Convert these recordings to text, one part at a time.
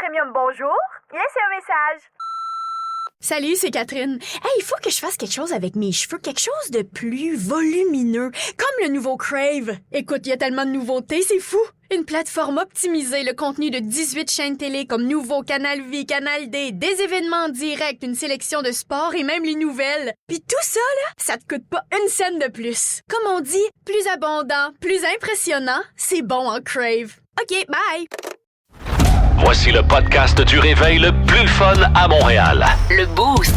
Premium, bonjour. Laissez un message. Salut, c'est Catherine. Hey, il faut que je fasse quelque chose avec mes cheveux, quelque chose de plus volumineux, comme le nouveau Crave. Écoute, il y a tellement de nouveautés, c'est fou. Une plateforme optimisée, le contenu de 18 chaînes télé comme Nouveau, Canal Vie, Canal D, des événements en direct, une sélection de sports et même les nouvelles. Puis tout ça, là, ça te coûte pas une scène de plus. Comme on dit, plus abondant, plus impressionnant, c'est bon en Crave. OK, bye! Voici le podcast du réveil le plus fun à Montréal. Le Boost.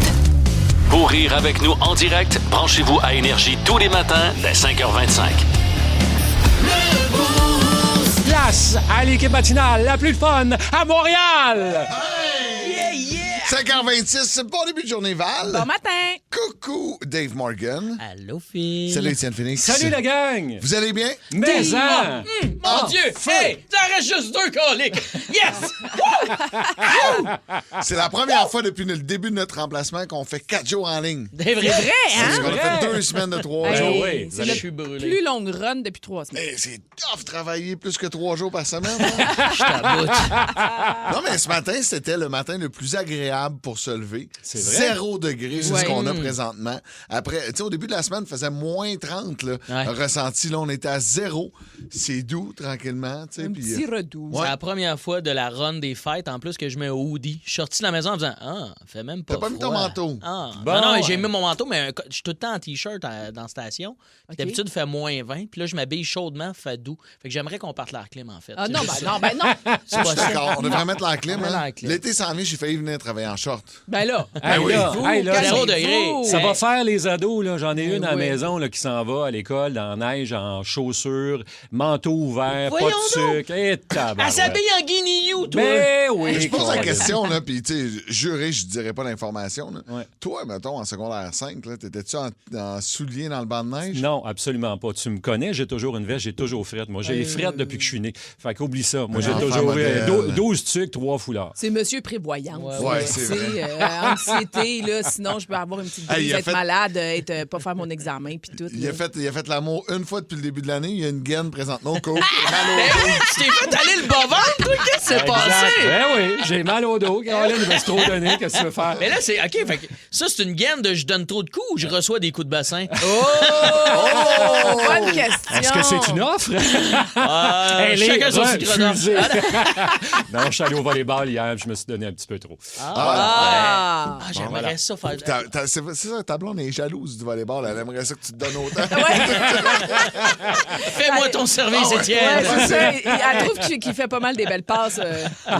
Pour rire avec nous en direct, branchez-vous à Énergie tous les matins dès 5h25. Place à l'équipe matinale la plus fun à Montréal! 5h26, c'est bon début de journée, Val. Bon matin. Coucou, Dave Morgan. Allô, Phil. Salut, Étienne Phoenix. Salut la gang! Vous allez bien? Mais hein! Mon Dieu! Hey! T'en restes juste deux coliques! Yes! C'est la première fois depuis le début de notre remplacement qu'on fait 4 jours en ligne. C'est vrai, Parce hein? qu'on a fait 2 semaines de 3 jours. oui, C'est Je le suis brûlé. plus longue run depuis 3 semaines. Hey, c'est tough travailler plus que 3 jours par semaine. Hein? Je t'aboute. Non, mais ce matin, c'était le matin le plus agréable pour se lever. C'est vrai? 0 degré, c'est ce qu'on a présentement. Après, tu sais, au début de la semaine, il faisait moins 30, là. Ouais. Ressenti, là, on était à 0. C'est doux, tranquillement, tu sais. Un puis, petit redoux. Ouais. C'est la première fois de la run des fêtes, en plus, que je mets un hoodie. Je suis sorti de la maison en disant fait même pas T'as pas mis ton froid. manteau? Ah. Bon. Non, mais j'ai mis mon manteau, mais je suis tout le temps en T-shirt dans la station. Puis OK. d'habitude, il fait moins 20. Puis là, je m'habille chaudement, fait doux. Fait que j'aimerais qu'on parte l'air clim, en fait. Ah C'est non, juste ben ça. non. C'est Je pas suis ça. d'accord, on devrait mettre la clim. On met Hein? la clim. L'été s'en vient, j'ai failli venir travailler en short. Ben là. Hey, oui. là, hey, là, Zéro ça- degré. Ça va faire les ados, là. J'en ai une à la oui. maison là, qui s'en va à l'école dans la neige, en chaussures, manteau ouvert, pas Voyons de sucre. Et tabarouette. Elle s'habille en guinilloux, toi! Mais oui! Je pose la Colin. question, là, puis tu sais, juré, je dirais pas l'information. là. Ouais. Toi, mettons, en secondaire 5, là, t'étais-tu en souliers dans le banc de neige? Non, absolument pas. Tu me connais, j'ai toujours une veste, j'ai toujours frette. Moi, j'ai frette depuis que je suis né. Fait qu'oublie ça. Moi, j'ai enfant toujours modèle. 12 tucs, 3 foulards. C'est Monsieur Prévoyance. Ouais, c'est vrai. Anxiété, là, sinon je peux avoir une petite Hey, crise, il a être fait- malade, pas faire mon examen, puis tout. Il a fait l'amour une fois depuis le début de l'année. Il y a une gaine présentement au coco. Ben oui, tu t'es fait aller le bas-ventre, toi? Qu'est-ce qui s'est Exact. passé? Ben oui, j'ai mal au dos. Caroline, il va se trop donner. Qu'est-ce que tu veux faire? Mais là, c'est OK. Fait que ça, c'est une gaine de je donne trop de coups ou je reçois des coups de bassin? Oh, bonne question. Est-ce que c'est une offre? Chacun son petit grenade. refusée. Non, je suis allé au volleyball hier, je me suis donné un petit peu trop. Ah. J'aimerais voilà. ça faire. C'est ça, ta blonde est jalouse du volleyball. Elle aimerait ça que tu te donnes autant. Fais-moi ton service, Ouais, Étienne. c'est ça. Elle trouve qu'il fait pas mal des belles passes.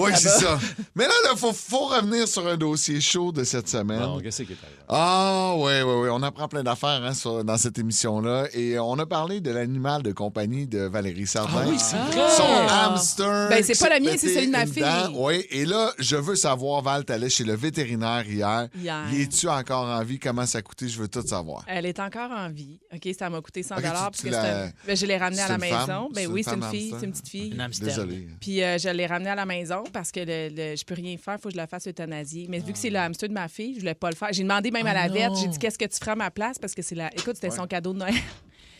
Oui, c'est ça. Mais là, il faut revenir sur un dossier chaud de cette semaine. Bon, qu'est-ce qui est arrivé? Ah, oui. On apprend plein d'affaires hein, dans cette émission-là. Et on a parlé de l'animal de compagnie de Valérie Sardin. Ah oui, c'est vrai. Son hamster. Ben, c'est qui pas s'est le mien, c'est pété celui de ma une fille. dent. Oui, et là, je veux savoir, Val, t'allais chez le vétérinaire hier. Hier. Y es-tu encore en vie? Comment ça a coûté? Je veux tout savoir. Elle est encore en vie. OK, ça m'a coûté 100 Ok, parce tu que l'as- ben, je l'ai ramenée à c'est la une femme? maison. Ben C'est oui, une c'est une femme fille, hamster? c'est une petite fille. Une hamster. Désolé. Puis je l'ai ramenée à la maison parce que je peux rien faire, il faut que je la fasse euthanasier. Mais vu que c'est le hamster de ma fille, je voulais pas le faire. J'ai demandé même à la vête, j'ai dit qu'est-ce que tu feras à ma place parce que c'est la. Écoute, c'était son cadeau de Noël.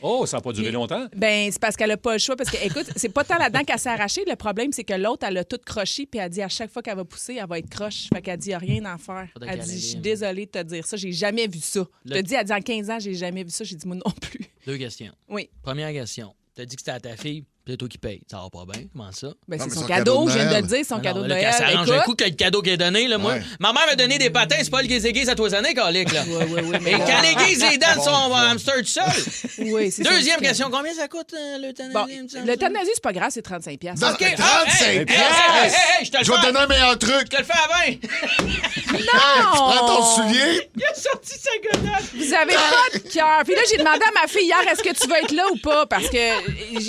Oh, ça n'a pas duré longtemps? Ben c'est parce qu'elle a pas le choix parce que écoute, c'est pas tant la dent qu'elle s'est arrachée, le problème c'est que l'autre elle a tout croché puis elle dit à chaque fois qu'elle va pousser, elle va être croche. Fait qu'elle dit y a rien à faire. Faudrait Elle qu'elle dit je suis aille. désolée de te dire ça, j'ai jamais vu ça. Elle dit en 15 ans, j'ai jamais vu ça, j'ai dit moi non plus. 2 questions. Oui. Première question. T'as dit que c'était à ta fille, puis c'est toi qui paye. Ça va pas bien. Comment ça? Ben, Non, c'est mais son son cadeau, cadeau de je viens de le Noël. dire, son Non, cadeau non, de là, Noël. qu'elle s'arrange un Écoute, coup que le cadeau qui est donné, là, moi. Ouais. Ma mère m'a donné des patins, c'est pas le qui aiguise à toisonner, calique, là. Oui, Et quand aiguise les dents de son hamster tout seul. oui, c'est Deuxième ça. question, combien ça coûte l'euthanasie? Bon, il me semble? l'euthanasie, c'est pas grave, c'est 35$. Non, OK. 35 hey, je te le Je vais te fais. donner un meilleur truc. Je te le fais à 20. Prends ton soulier. Il a sorti sa godasse. Vous avez pas de cœur. Puis là, j'ai demandé à ma fille hier, est-ce que tu vas être là ou pas? Parce que, tu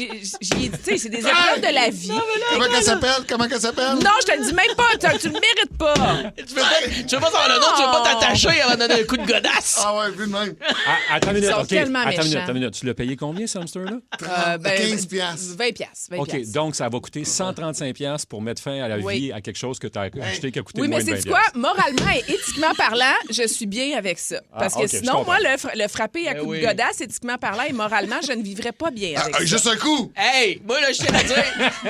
sais, c'est des épreuves de la vie. Comment qu'elle s'appelle? Non, je te le dis même pas. Tu le mérites pas. Tu veux pas savoir le nom, tu veux pas t'attacher avant de donner un coup de godasse. Ah ouais, vu de même. Attends une minute, Ils sont OK. tellement Attends une méchants. minute. Tu l'as payé combien, ce hamster-là? 15 piastres. 20$. OK, donc ça va coûter 135$ pour mettre fin à la Oui. vie à quelque chose que tu as acheté qui a coûté Oui, moins mais de 20$. c'est quoi? Moralement et éthiquement parlant, je suis bien avec ça. Parce que OK, je sinon, comprends. moi, le frapper à Ben coups oui. de godasse, éthiquement parlant et moralement, je ne vivrais pas bien avec ça. Juste un coup. Hey, moi, là, je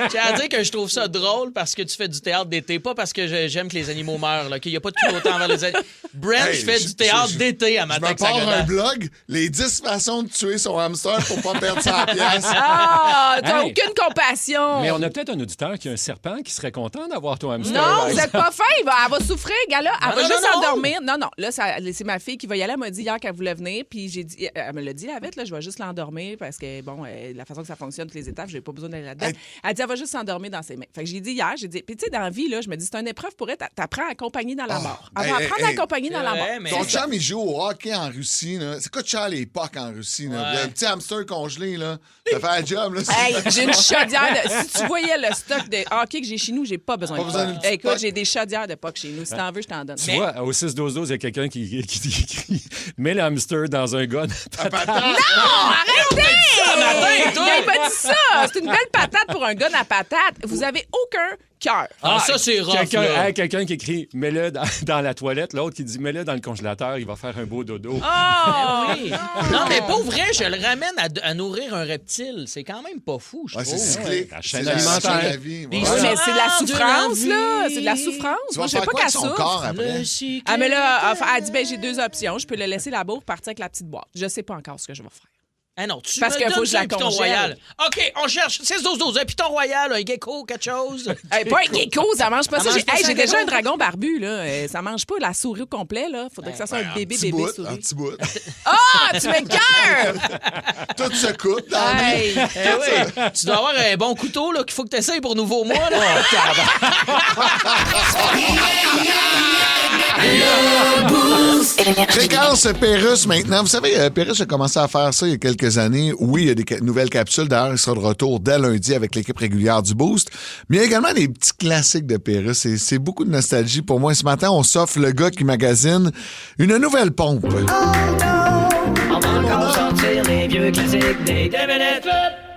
tiens à dire que je trouve ça drôle parce que tu fais du théâtre d'été, pas parce que j'aime que les animaux meurent, là, qu'il n'y a pas de culotté envers les animaux. Brent, je fais du théâtre d'été à matin. Je me pars un blog, les 10 façons de tuer son hamster pour pas perdre sa pièce. Ah, t'as Hey. aucune compassion. Mais on a peut-être un auditeur qui a un serpent qui serait content d'avoir ton hamster. Non, Right? vous êtes pas fin. Elle va souffrir, gars-là. Elle Non, va non, juste non. endormir. Non, là, c'est ma fille qui va y aller. Elle m'a dit hier qu'elle voulait venir. Puis j'ai dit, elle me l'a dit la vête, là, je vais juste l'endormir parce que, bon, la façon que ça fonctionne, toutes les étapes, j'ai pas besoin d'aller là-dedans. Hey. Elle dit, elle va juste s'endormir dans ses mains. Fait que j'ai dit hier, puis tu sais, dans la vie, là, je me dis, c'est une épreuve pour elle. T'apprends à accompagner dans la mort. Elle va Hey, apprendre à hey, accompagner dans la mort. Ouais, mais- Ton chum, il joue au hockey en Russie. Là. C'est quoi de cher à l'époque en Russie? Là? Ouais. Le petit hamster congelé, là. Ça fait un job. Là. Hey, j'ai une chaudière de... Si tu voyais le stock de hockey que j'ai chez nous, j'ai pas besoin Pas de besoin POC. d'une petite Écoute, POC. j'ai des chaudières de POC chez nous. Si t'en veux, je t'en donne. Tu vois, au 6-12-12, il y a quelqu'un qui écrit « Mets le hamster dans un gun. » Arrêtez! matin, toi! Il m'a dit ça! C'est une belle patate pour un gun à patate. Vous avez aucun cœur. Ah, ça, c'est rough, Quelqu'un là. quelqu'un qui écrit « Mets-le dans la toilette », l'autre qui dit « Mets-le dans le congélateur, il va faire un beau dodo. Oh! Oui. Non, mais pour vrai, je le ramène à nourrir un reptile. C'est quand même pas fou, je Ouais, trouve. c'est cyclique. La chaîne C'est alimentaire. la vie. Des Ouais. Oui, mais c'est de la Ah, de souffrance, la là. vie. C'est de la souffrance. Tu Moi, vas je sais faire pas quoi qu'elle avec son souffre. corps après? Ah, mais là, elle a dit, ben, j'ai deux options. Je peux le laisser là-bas ou partir avec la petite boîte. Je sais pas encore ce que je vais faire. Ah non, tu Parce me qu'il faut donnes que je la un piton congèle. royal. OK, on cherche 6-12-12, un piton royal, un gecko, quelque chose. Hey, pas un gecko, ça mange pas Ça ça. mange J'ai pas ça, j'ai un déjà gecko? un dragon barbu, là. Ça mange pas la souris au complet, là. Faudrait que ça soit un bébé Un bébé un souris. petit bout. Ah, tu m'écoeures! Tout se coupe dans la vie. Hey! Eh oui, tu dois avoir un bon couteau là, qu'il faut que tu essayes pour nouveau mois. Là. Fréquence Pérusse maintenant. Vous savez, Pérusse a commencé à faire ça il y a quelques années. Oui, il y a des nouvelles capsules. D'ailleurs, il sera de retour dès lundi avec l'équipe régulière du Boost. Mais il y a également des petits classiques de Pérusse. Et c'est beaucoup de nostalgie pour moi. Ce matin, on s'offre le gars qui magasine une nouvelle pompe.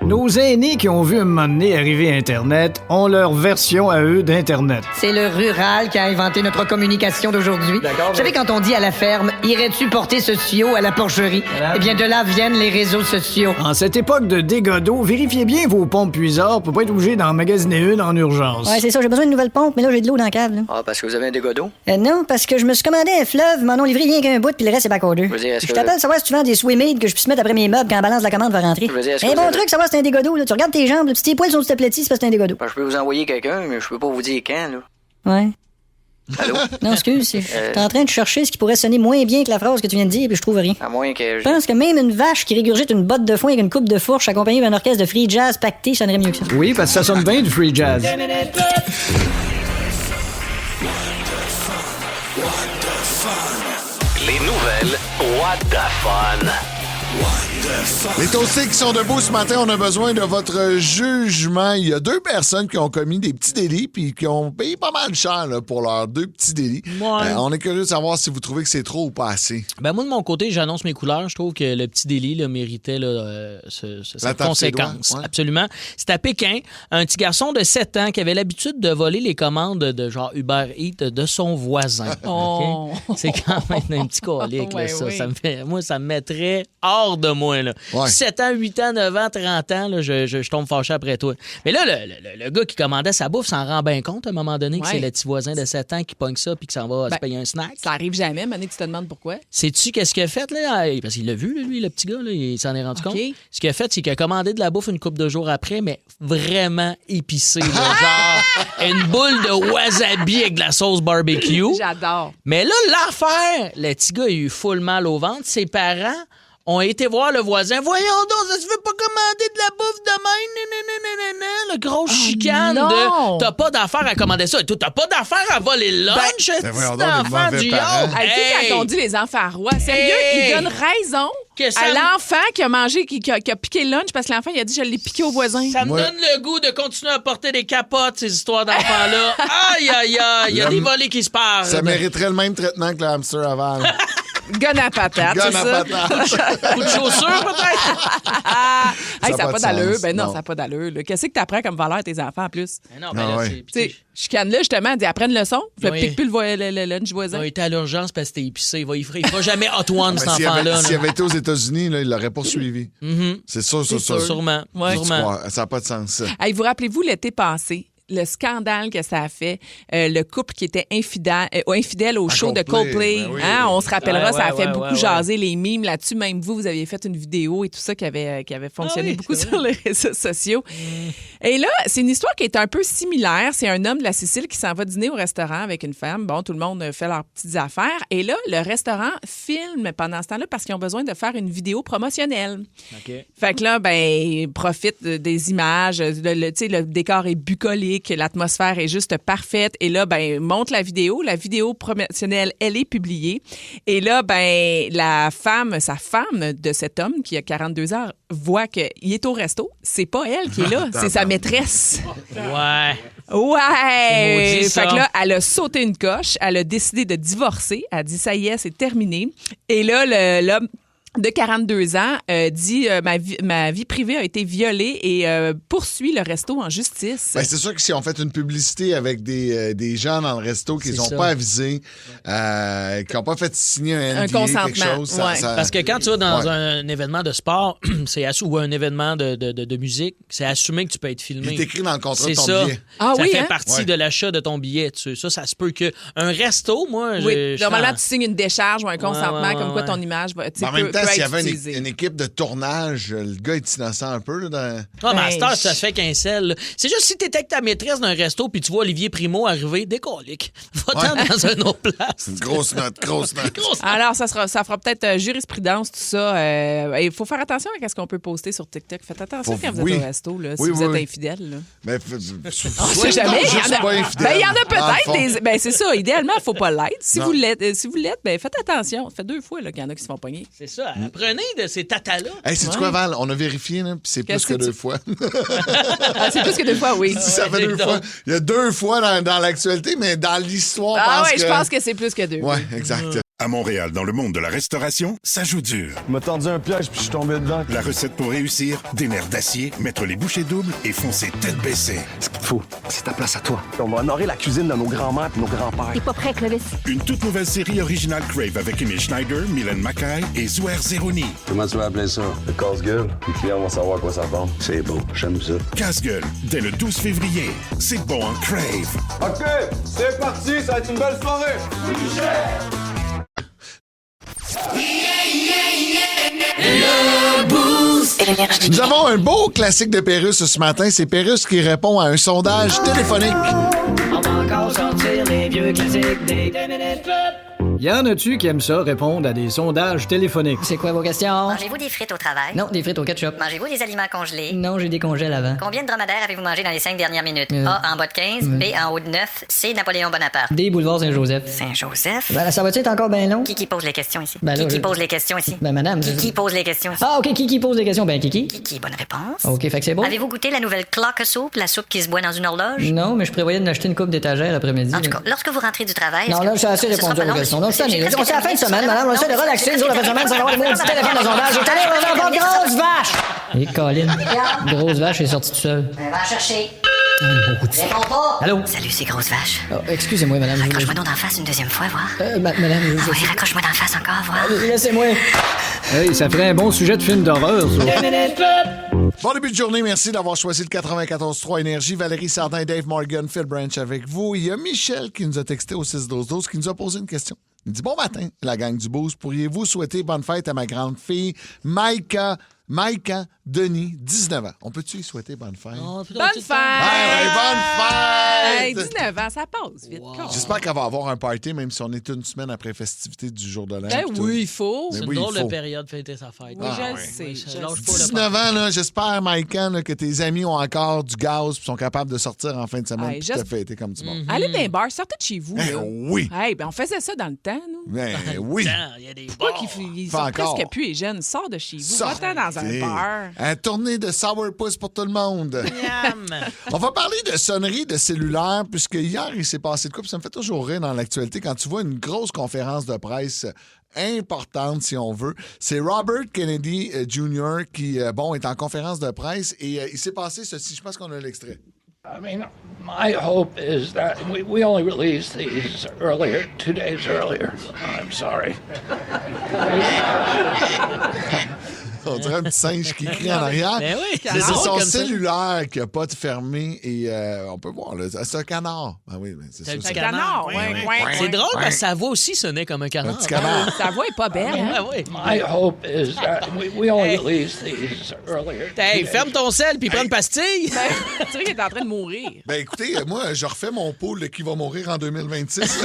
Nos aînés qui ont vu un moment donné arriver Internet ont leur version à eux d'Internet. C'est le rural qui a inventé notre communication d'aujourd'hui. D'accord, Vous savez, quand on dit à la ferme, irais-tu porter ce tuyau à la porcherie? Eh bien, de là viennent les réseaux sociaux. En cette époque de dégâts d'eau, vérifiez bien vos pompes puisards pour pas être obligé d'en magasiner une en urgence. Ouais, c'est ça, j'ai besoin d'une nouvelle pompe, mais là, j'ai de l'eau dans la cave. Là. Ah, parce que vous avez un dégât d'eau? Non, parce que je me suis commandé un fleuve, m'en ont livré rien qu'un bout, puis le reste, c'est back-order. veux dire, est-ce Je que- t'appelle savoir si tu vends des Swimade que je puisse mettre après mes meubles quand la balance de la commande va rentrer. veux dire, est-ce que Un vous bon avez- truc, savoir si c'est un dégât d'eau. Là. Tu regardes tes jambes, là, si tes poils sont aplatis, c'est parce que c'est un dégât d'eau. Je peux vous envoyer quelqu'un, mais je peux pas vous dire quand, là. Ouais. Allô? Non, excuse, t'es en train de chercher ce qui pourrait sonner moins bien que la phrase que tu viens de dire, puis je trouve rien. À moins que... Je pense que même une vache qui régurgite une botte de foin avec une coupe de fourche accompagnée d'un orchestre de free jazz pacté sonnerait mieux que ça. Oui, parce que ça sonne bien du free jazz. Les nouvelles What the Fun. Les toastés qui sont debout ce matin, on a besoin de votre jugement. Il y a 2 personnes qui ont commis des petits délits puis qui ont payé pas mal cher là, pour leurs 2 petits délits. Ouais. On est curieux de savoir si vous trouvez que c'est trop ou pas assez. Ben moi, de mon côté, j'annonce mes couleurs. Je trouve que le petit délit là, méritait là, La cette tape ses conséquence. doigts, ouais. Absolument. C'est à Pékin, un petit garçon de 7 ans qui avait l'habitude de voler les commandes de genre Uber Eats de son voisin. Oh. OK? C'est quand même un petit colique, là, Ouais, ça. oui. Moi, ça me mettrait hors de moi. Là. Ouais. 7 ans, 8 ans, 9 ans, 30 ans, là, je tombe fâché après toi. Mais là, le gars qui commandait sa bouffe s'en rend bien compte à un moment donné que Ouais. c'est le petit voisin de 7 ans qui pogne ça puis qui s'en va se Ben, payer un snack. Ça arrive jamais, Mané, que tu te demandes pourquoi. Sais-tu qu'est-ce qu'il a fait, là? Parce qu'il l'a vu, là, lui, le petit gars, là, il s'en est rendu OK. compte. Ce qu'il a fait, c'est qu'il a commandé de la bouffe une couple de jours après, mais vraiment épicée, là, genre une boule de wasabi avec de la sauce barbecue. J'adore. Mais là, l'affaire, le petit gars a eu full mal au ventre. Ses parents ont été voir le voisin. Voyons donc, ça se fait pas commander de la bouffe de même. Le gros chicane non! de t'as pas d'affaire à commander ça. T'as pas d'affaire à voler le lunch, Ben voyons donc, cet les enfant mauvais du parents. yaourt. Hey, tu sais, quand on dit les enfants rois, sérieux, Hey! ils donnent raison Que ça à me- l'enfant qui a mangé, qui a piqué le lunch parce que l'enfant, il a dit, je l'ai piqué au voisin. Ça me Moi- donne le goût de continuer à porter des capotes, ces histoires d'enfants-là. Aïe, aïe, aïe, il y a Le- des volets qui se parlent. Ça mériterait le même traitement que le hamster avant. là. Gonne à patate, Gonne c'est à ça? patate. Coup de chaussure, peut-être? Hey, Ça ça a n'a pas pas de d'allure. sens. Ben non, Non. ça n'a pas d'allure. là. Qu'est-ce que tu apprends comme valeur à tes enfants en plus? Mais non, Ah ben là, ouais. c'est... Tu sais, chicane-là, justement, dis apprends une leçon. Je Oui. pique plus le lunch Il voisin. a été à l'urgence parce que c'était épicé. Il fera jamais Hot One, Mais cet s'il enfant-là. avait, là. été aux États-Unis, là, il l'aurait poursuivi. C'est sûr, c'est sûr. Sûrement. Ouais. Tu Sûrement. crois, ça n'a pas de sens. Ça. Hey, vous rappelez-vous l'été passé? Le scandale que ça a fait, le couple qui était infidèle au show de Coldplay. ben oui. Hein, on se rappellera, Ouais, ça a fait ouais, beaucoup ouais. jaser les mimes là-dessus. Même vous aviez fait une vidéo et tout ça qui avait fonctionné Ah oui, beaucoup c'est sur les réseaux sociaux. Et là, c'est une histoire qui est un peu similaire. C'est un homme de la Sicile qui s'en va dîner au restaurant avec une femme. Bon, tout le monde fait leurs petites affaires. Et là, le restaurant filme pendant ce temps-là parce qu'ils ont besoin de faire une vidéo promotionnelle. OK. Fait que là, ben, il profite des images. Tu sais, le décor est bucolique, l'atmosphère est juste parfaite. Et là, ben, monte la vidéo. La vidéo promotionnelle, elle est publiée. Et là, ben, sa femme de cet homme qui a 42 ans voit qu'il est au resto. C'est pas elle qui est là, c'est sa maîtresse. Ouais. Ouais! C'est maudit, ça. Fait que là, elle a sauté une coche. Elle a décidé de divorcer. Elle a dit, ça y est, c'est terminé. Et là, l'homme de 42 ans dit ma vie privée a été violée et poursuit le resto en justice. Ben, c'est sûr que si on fait une publicité avec des gens dans le resto qui C'est n'ont ça. pas avisé, qui n'ont pas fait signer un NDA, consentement, quelque chose, ça- ouais. ça- Parce que quand tu vas dans Ouais. un événement de sport ou un événement de musique, c'est assumé que tu peux être filmé. Il est écrit dans le contrat de C'est ton ça. billet. Ah ça oui, fait hein? partie Ouais. de l'achat de ton billet. Ça se peut que. Un resto, moi, Oui, je normalement, sens- tu signes une décharge ou un consentement ouais, comme quoi ouais. ton image va, tu sais, En même peut temps, s'il y être avait utilisée. une équipe de tournage, le gars est innocent un peu. Là, dans... Ah, mais à Ben, cette heure, ça se fait qu'un sel. là. C'est juste si t'étais avec ta maîtresse d'un resto puis tu vois Olivier Primo arriver, décolique. Va-t'en dans une autre place. Une grosse note, grosse note. Grosse- Alors, ça fera peut-être jurisprudence, tout ça. Il faut faire attention à ce qu'on peut poster sur TikTok. Faites attention quand vous Oui. êtes au resto, là, si Oui, vous oui, êtes oui. infidèle. Là. Mais, On sait jamais. Il y en a, pas infidèle. ben, il y en a dans le peut-être fond. des. Ben, c'est ça. Idéalement, il ne faut pas l'être. Si Non. vous l'êtes, ben, faites attention. Ça fait 2 fois là, qu'il y en a qui se font pogner. C'est ça. Apprenez de ces tatas-là. Hey, c'est Ouais. quoi, Val? On a vérifié, là, puis c'est plus Qu'est-ce que que 2 tu- fois. Ah, c'est plus que 2 fois, oui. Ça fait 2 donc. fois. Il y a 2 fois dans l'actualité, mais dans l'histoire, Ah pense oui, que... je pense que c'est plus que 2. Ouais, exact. À Montréal, dans le monde de la restauration, ça joue dur. Il m'a tendu un piège puis je suis tombé dedans. La recette pour réussir, des nerfs d'acier, mettre les bouchées doubles et foncer tête baissée. Ce qu'il te faut, c'est ta place à toi. On va honorer la cuisine de nos grands-mères et nos grands-pères. T'es pas prêt, Clovis? Une toute nouvelle série originale Crave avec Emile Schneider, Mylène Mackay et Zouer Zeroni. Comment tu vas appeler ça? Le casse-gueule. Les clients vont savoir à quoi ça ressemble. C'est beau, j'aime ça. Casse-gueule, dès le 12 février. C'est bon en Crave. OK, c'est parti, ça va être une belle soirée. Nous avons un beau classique de Pérusse ce matin. C'est Pérusse qui répond à un sondage téléphonique. On va encore sortir les vieux classiques des 2 minutes club. Y en a-tu qui aiment ça répondre à des sondages téléphoniques? C'est quoi vos questions? Mangez-vous des frites au travail? Non, des frites au ketchup. Mangez-vous des aliments congelés? Non, j'ai des congèles avant. Combien de dromadaires avez-vous mangé dans les 5 dernières minutes? A, en bas de 15, B, en haut de 9, C, Napoléon Bonaparte. Des boulevards Saint-Joseph. Saint-Joseph? Ben, ça va-tu être encore bien long? Qui pose les questions ici? Ben là, qui je- pose les questions ici? Ben, madame. Qui pose les questions ici? Ah, OK, qui pose des questions? Ben, Kiki. Qui, bonne réponse. OK, fait que c'est bon? Avez-vous goûté la nouvelle clock soup, la soupe qui se boit dans une horloge? Non, mais je prévoyais de m'acheter une coupe d'étagère l'après-midi. En tout cas, lorsque vous rentrez du travail... Non, est-ce là, que- j'ai assez ce sera répondu pas à vos long, questions. Donc, c'est- cette année, c'est on c'est la fin de semaine, madame. On essaie de relaxer. Nous, la fin de semaine, c'est avoir les maudits téléphones de sondage. J'ai allé, on va avoir une grosse vache! Et Colin, grosse vache est sortie toute seule. Va chercher. Beaucoup de Réponds pas. Allô? Salut, c'est grosse vache. Oh, excusez-moi, madame. Raccroche-moi donc d'en face une deuxième fois, voir. Madame, Ah oui, raccroche-moi d'en face encore, voir. laissez-moi. Hey, ça ferait un bon sujet de film d'horreur, ça. 2 minutes club. Bon début de journée, merci d'avoir choisi le 94.3 Énergie. Valérie Sardin, Dave Morgan, Phil Branch avec vous. Il y a Michel qui nous a texté au 6-12-12 qui nous a posé une question. Il dit « Bon matin, la gang du Boost. Pourriez-vous souhaiter bonne fête à ma grande fille, Maïka Denis, 19 ans. On peut-tu y souhaiter bonne fête? Oh, Bonne fête! Ouais, Hey, bonne fête! 19 ans, ça passe vite. J'espère qu'elle va avoir un party, même si on est une semaine après festivité du jour de l'an. Ben puis tout. oui, il faut. Mais C'est une oui, drôle il faut. de période de fêter sa fête. Oui, Ah, je le ouais. sais. Ça je lâche le pas sais. le 19 ans, là, j'espère, Maïka, là, que tes amis ont encore du gaz et sont capables de sortir en fin de semaine Hey, et j'esp- te fêter comme du monde. Allez dans les bars, sortez de chez vous. Eh là. oui! Hey, ben on faisait ça dans le temps, nous. Ben oui! Il y a des Pas bars. qu'ils Pas sont encore. presque plus les jeunes. Sors de chez vous. Sors. Va-t'en dans dans un bar. Un tournée de sourpuss pour tout le monde. On va parler de sonnerie de cellulaire, puisque hier, il s'est passé de quoi, puis ça me fait toujours rire dans l'actualité quand tu vois une grosse conférence de presse importante, si on veut. C'est Robert Kennedy Jr. qui, est en conférence de presse et il s'est passé ceci. Je pense qu'on a l'extrait. I mean, my hope is that we only released these earlier, 2 days earlier. I'm sorry. On dirait un petit singe qui crie en arrière. Ben oui, c'est son cellulaire qui n'a pas de fermé et on peut voir, là, c'est un canard. Ben oui, c'est un canard. C'est drôle parce que sa voix aussi sonnait comme un canard. Un petit canard. Sa voix est pas belle. Hein? Oui. My hope is that we only released these earlier. Hey, ferme ton sel puis prends une pastille. Tu sais qu'il est en train de mourir. Ben écoutez, moi, je refais mon pool qui va mourir en 2026.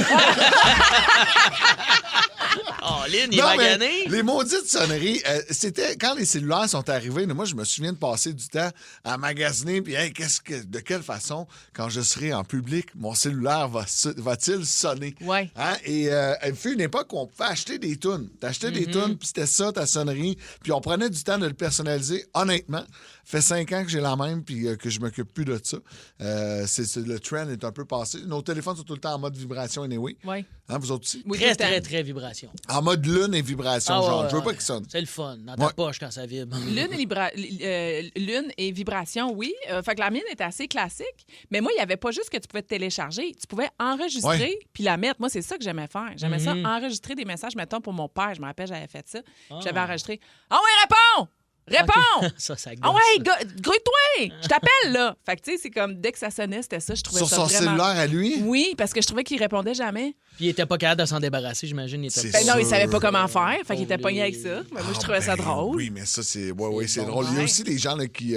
Oh, Lynn, il va gagner. Les maudites sonneries, c'était quand les cellulaires sont arrivés. Moi, je me souviens de passer du temps à magasiner. Puis, hey, de quelle façon, quand je serai en public, mon cellulaire va-t-il sonner? Ouais. Hein? Et il fut une époque où on pouvait acheter des tunes. T'achetais des tunes, puis c'était ça, ta sonnerie. Puis on prenait du temps de le personnaliser. Honnêtement, fait 5 ans que j'ai la même, puis que je m'occupe plus de ça. Le trend est un peu passé. Nos téléphones sont tout le temps en mode vibration anyway. Oui. Hein, vous autres aussi? Oui, très vibration. En mode lune et vibration, je veux pas qu'il sonne. C'est le fun, dans ta poche quand ça vibre. Lune et vibration, oui. Fait que la mienne était assez classique. Mais moi, il n'y avait pas juste que tu pouvais te télécharger. Tu pouvais enregistrer puis la mettre. Moi, c'est ça que j'aimais faire. J'aimais ça, enregistrer des messages, mettons, pour mon père. Je me rappelle, j'avais fait ça. J'avais enregistré. Ah ouais, réponds! Réponds! Okay. Ça gosse. Ah ouais, grouille-toi! Je t'appelle, là! Fait que, tu sais, c'est comme dès que ça sonnait, c'était ça. Je trouvais sur ça son vraiment... cellulaire à lui? Oui, parce que je trouvais qu'il répondait jamais. Puis il était pas capable de s'en débarrasser, j'imagine. Non, il savait pas comment faire. Fait qu'il était pogné avec ça. Mais moi, je trouvais ça drôle. Oui, mais ça, c'est c'est drôle. Il y a aussi des gens là, qui...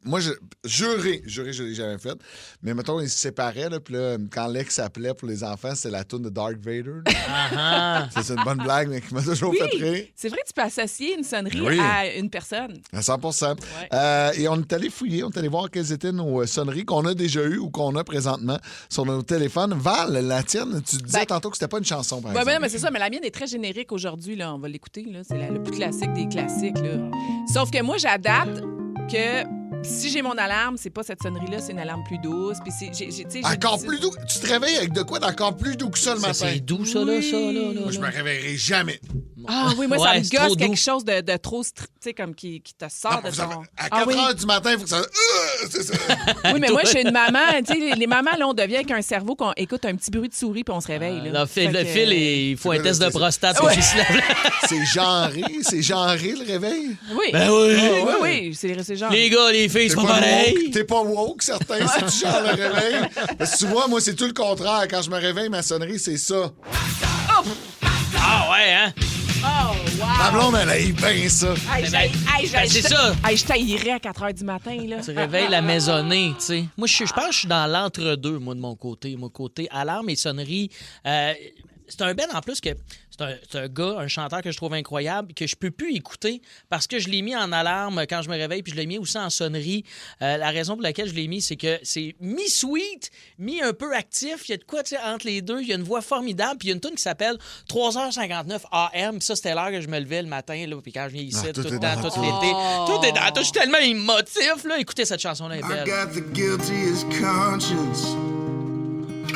moi, je l'ai jamais fait. Mais mettons, ils se séparaient. Là, puis là, quand l'ex s'appelait pour les enfants, c'était la toune de Darth Vader. C'est une bonne blague, mais qui m'a toujours fait rire. C'est vrai que tu peux associer une sonnerie à une personne. À 100%. Et on est allé fouiller, on est allé voir quelles étaient nos sonneries qu'on a déjà eues ou qu'on a présentement sur nos téléphones. Val, la tienne, tu disais tantôt que c'était pas une chanson, par exemple. Oui, mais c'est ça. Mais la mienne est très générique aujourd'hui. Là. On va l'écouter. Là. C'est le plus classique des classiques. Là. Sauf que moi, j'adapte que si j'ai mon alarme, c'est pas cette sonnerie-là, c'est une alarme plus douce. Puis encore plus doux? Tu te réveilles avec de quoi d'encore plus doux que ça le matin? C'est doux, ça, là. Moi, je me réveillerai jamais. Ah oui, moi, ça me gosse quelque chose de trop, tu sais, comme qui te sort de ton... À 4 heures du matin, il faut que ça... c'est ça. Oui, mais moi, je suis une maman. Tu sais, les mamans, là, on devient avec un cerveau qu'on écoute un petit bruit de souris puis on se réveille. Là. Le fil, il faut un test de prostate pour qu'il se lève. C'est genré, le réveil? Oui. Ben oui. Oui, c'est genre. Les gars, les filles, c'est pas pareil. T'es pas woke, certains, c'est du genre le réveil. Parce que tu vois, moi, c'est tout le contraire. Quand je me réveille, ma sonnerie, c'est ça. Ah ouais, hein? Oh, wow! Ma blonde, elle aille bien ça. C'est ça. Je taillerais à 4 h du matin, là. Tu réveilles la maisonnée, tu sais. Moi, je pense que je suis dans l'entre-deux, moi, de mon côté. Mon côté alarme et sonnerie. C'est un Ben en plus que c'est un gars, un chanteur que je trouve incroyable, que je peux plus écouter parce que je l'ai mis en alarme quand je me réveille, puis je l'ai mis aussi en sonnerie. La raison pour laquelle je l'ai mis, c'est que c'est mi-sweet, mi-un-peu actif. Il y a de quoi, tu sais, entre les deux. Il y a une voix formidable, puis il y a une tune qui s'appelle 3h59 AM. Puis ça, c'était l'heure que je me levais le matin, là, puis quand je viens ici, tout le temps, tout l'été. Tout est dans tout. Je suis tellement émotif, là. Écoutez, cette chanson-là est belle. I got the guiltiest conscience.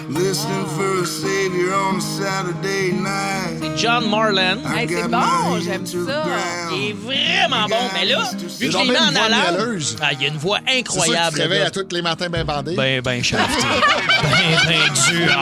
Listening for a savior on a Saturday night. C'est John Marland. Hey, c'est bon, j'aime ça. Il est vraiment bon. Mais là, vu que je l'ai mis en alarme, il y a une voix incroyable. C'est ça que tu te réveilles à tous les matins bien bandé. Ben shafté. ben dur.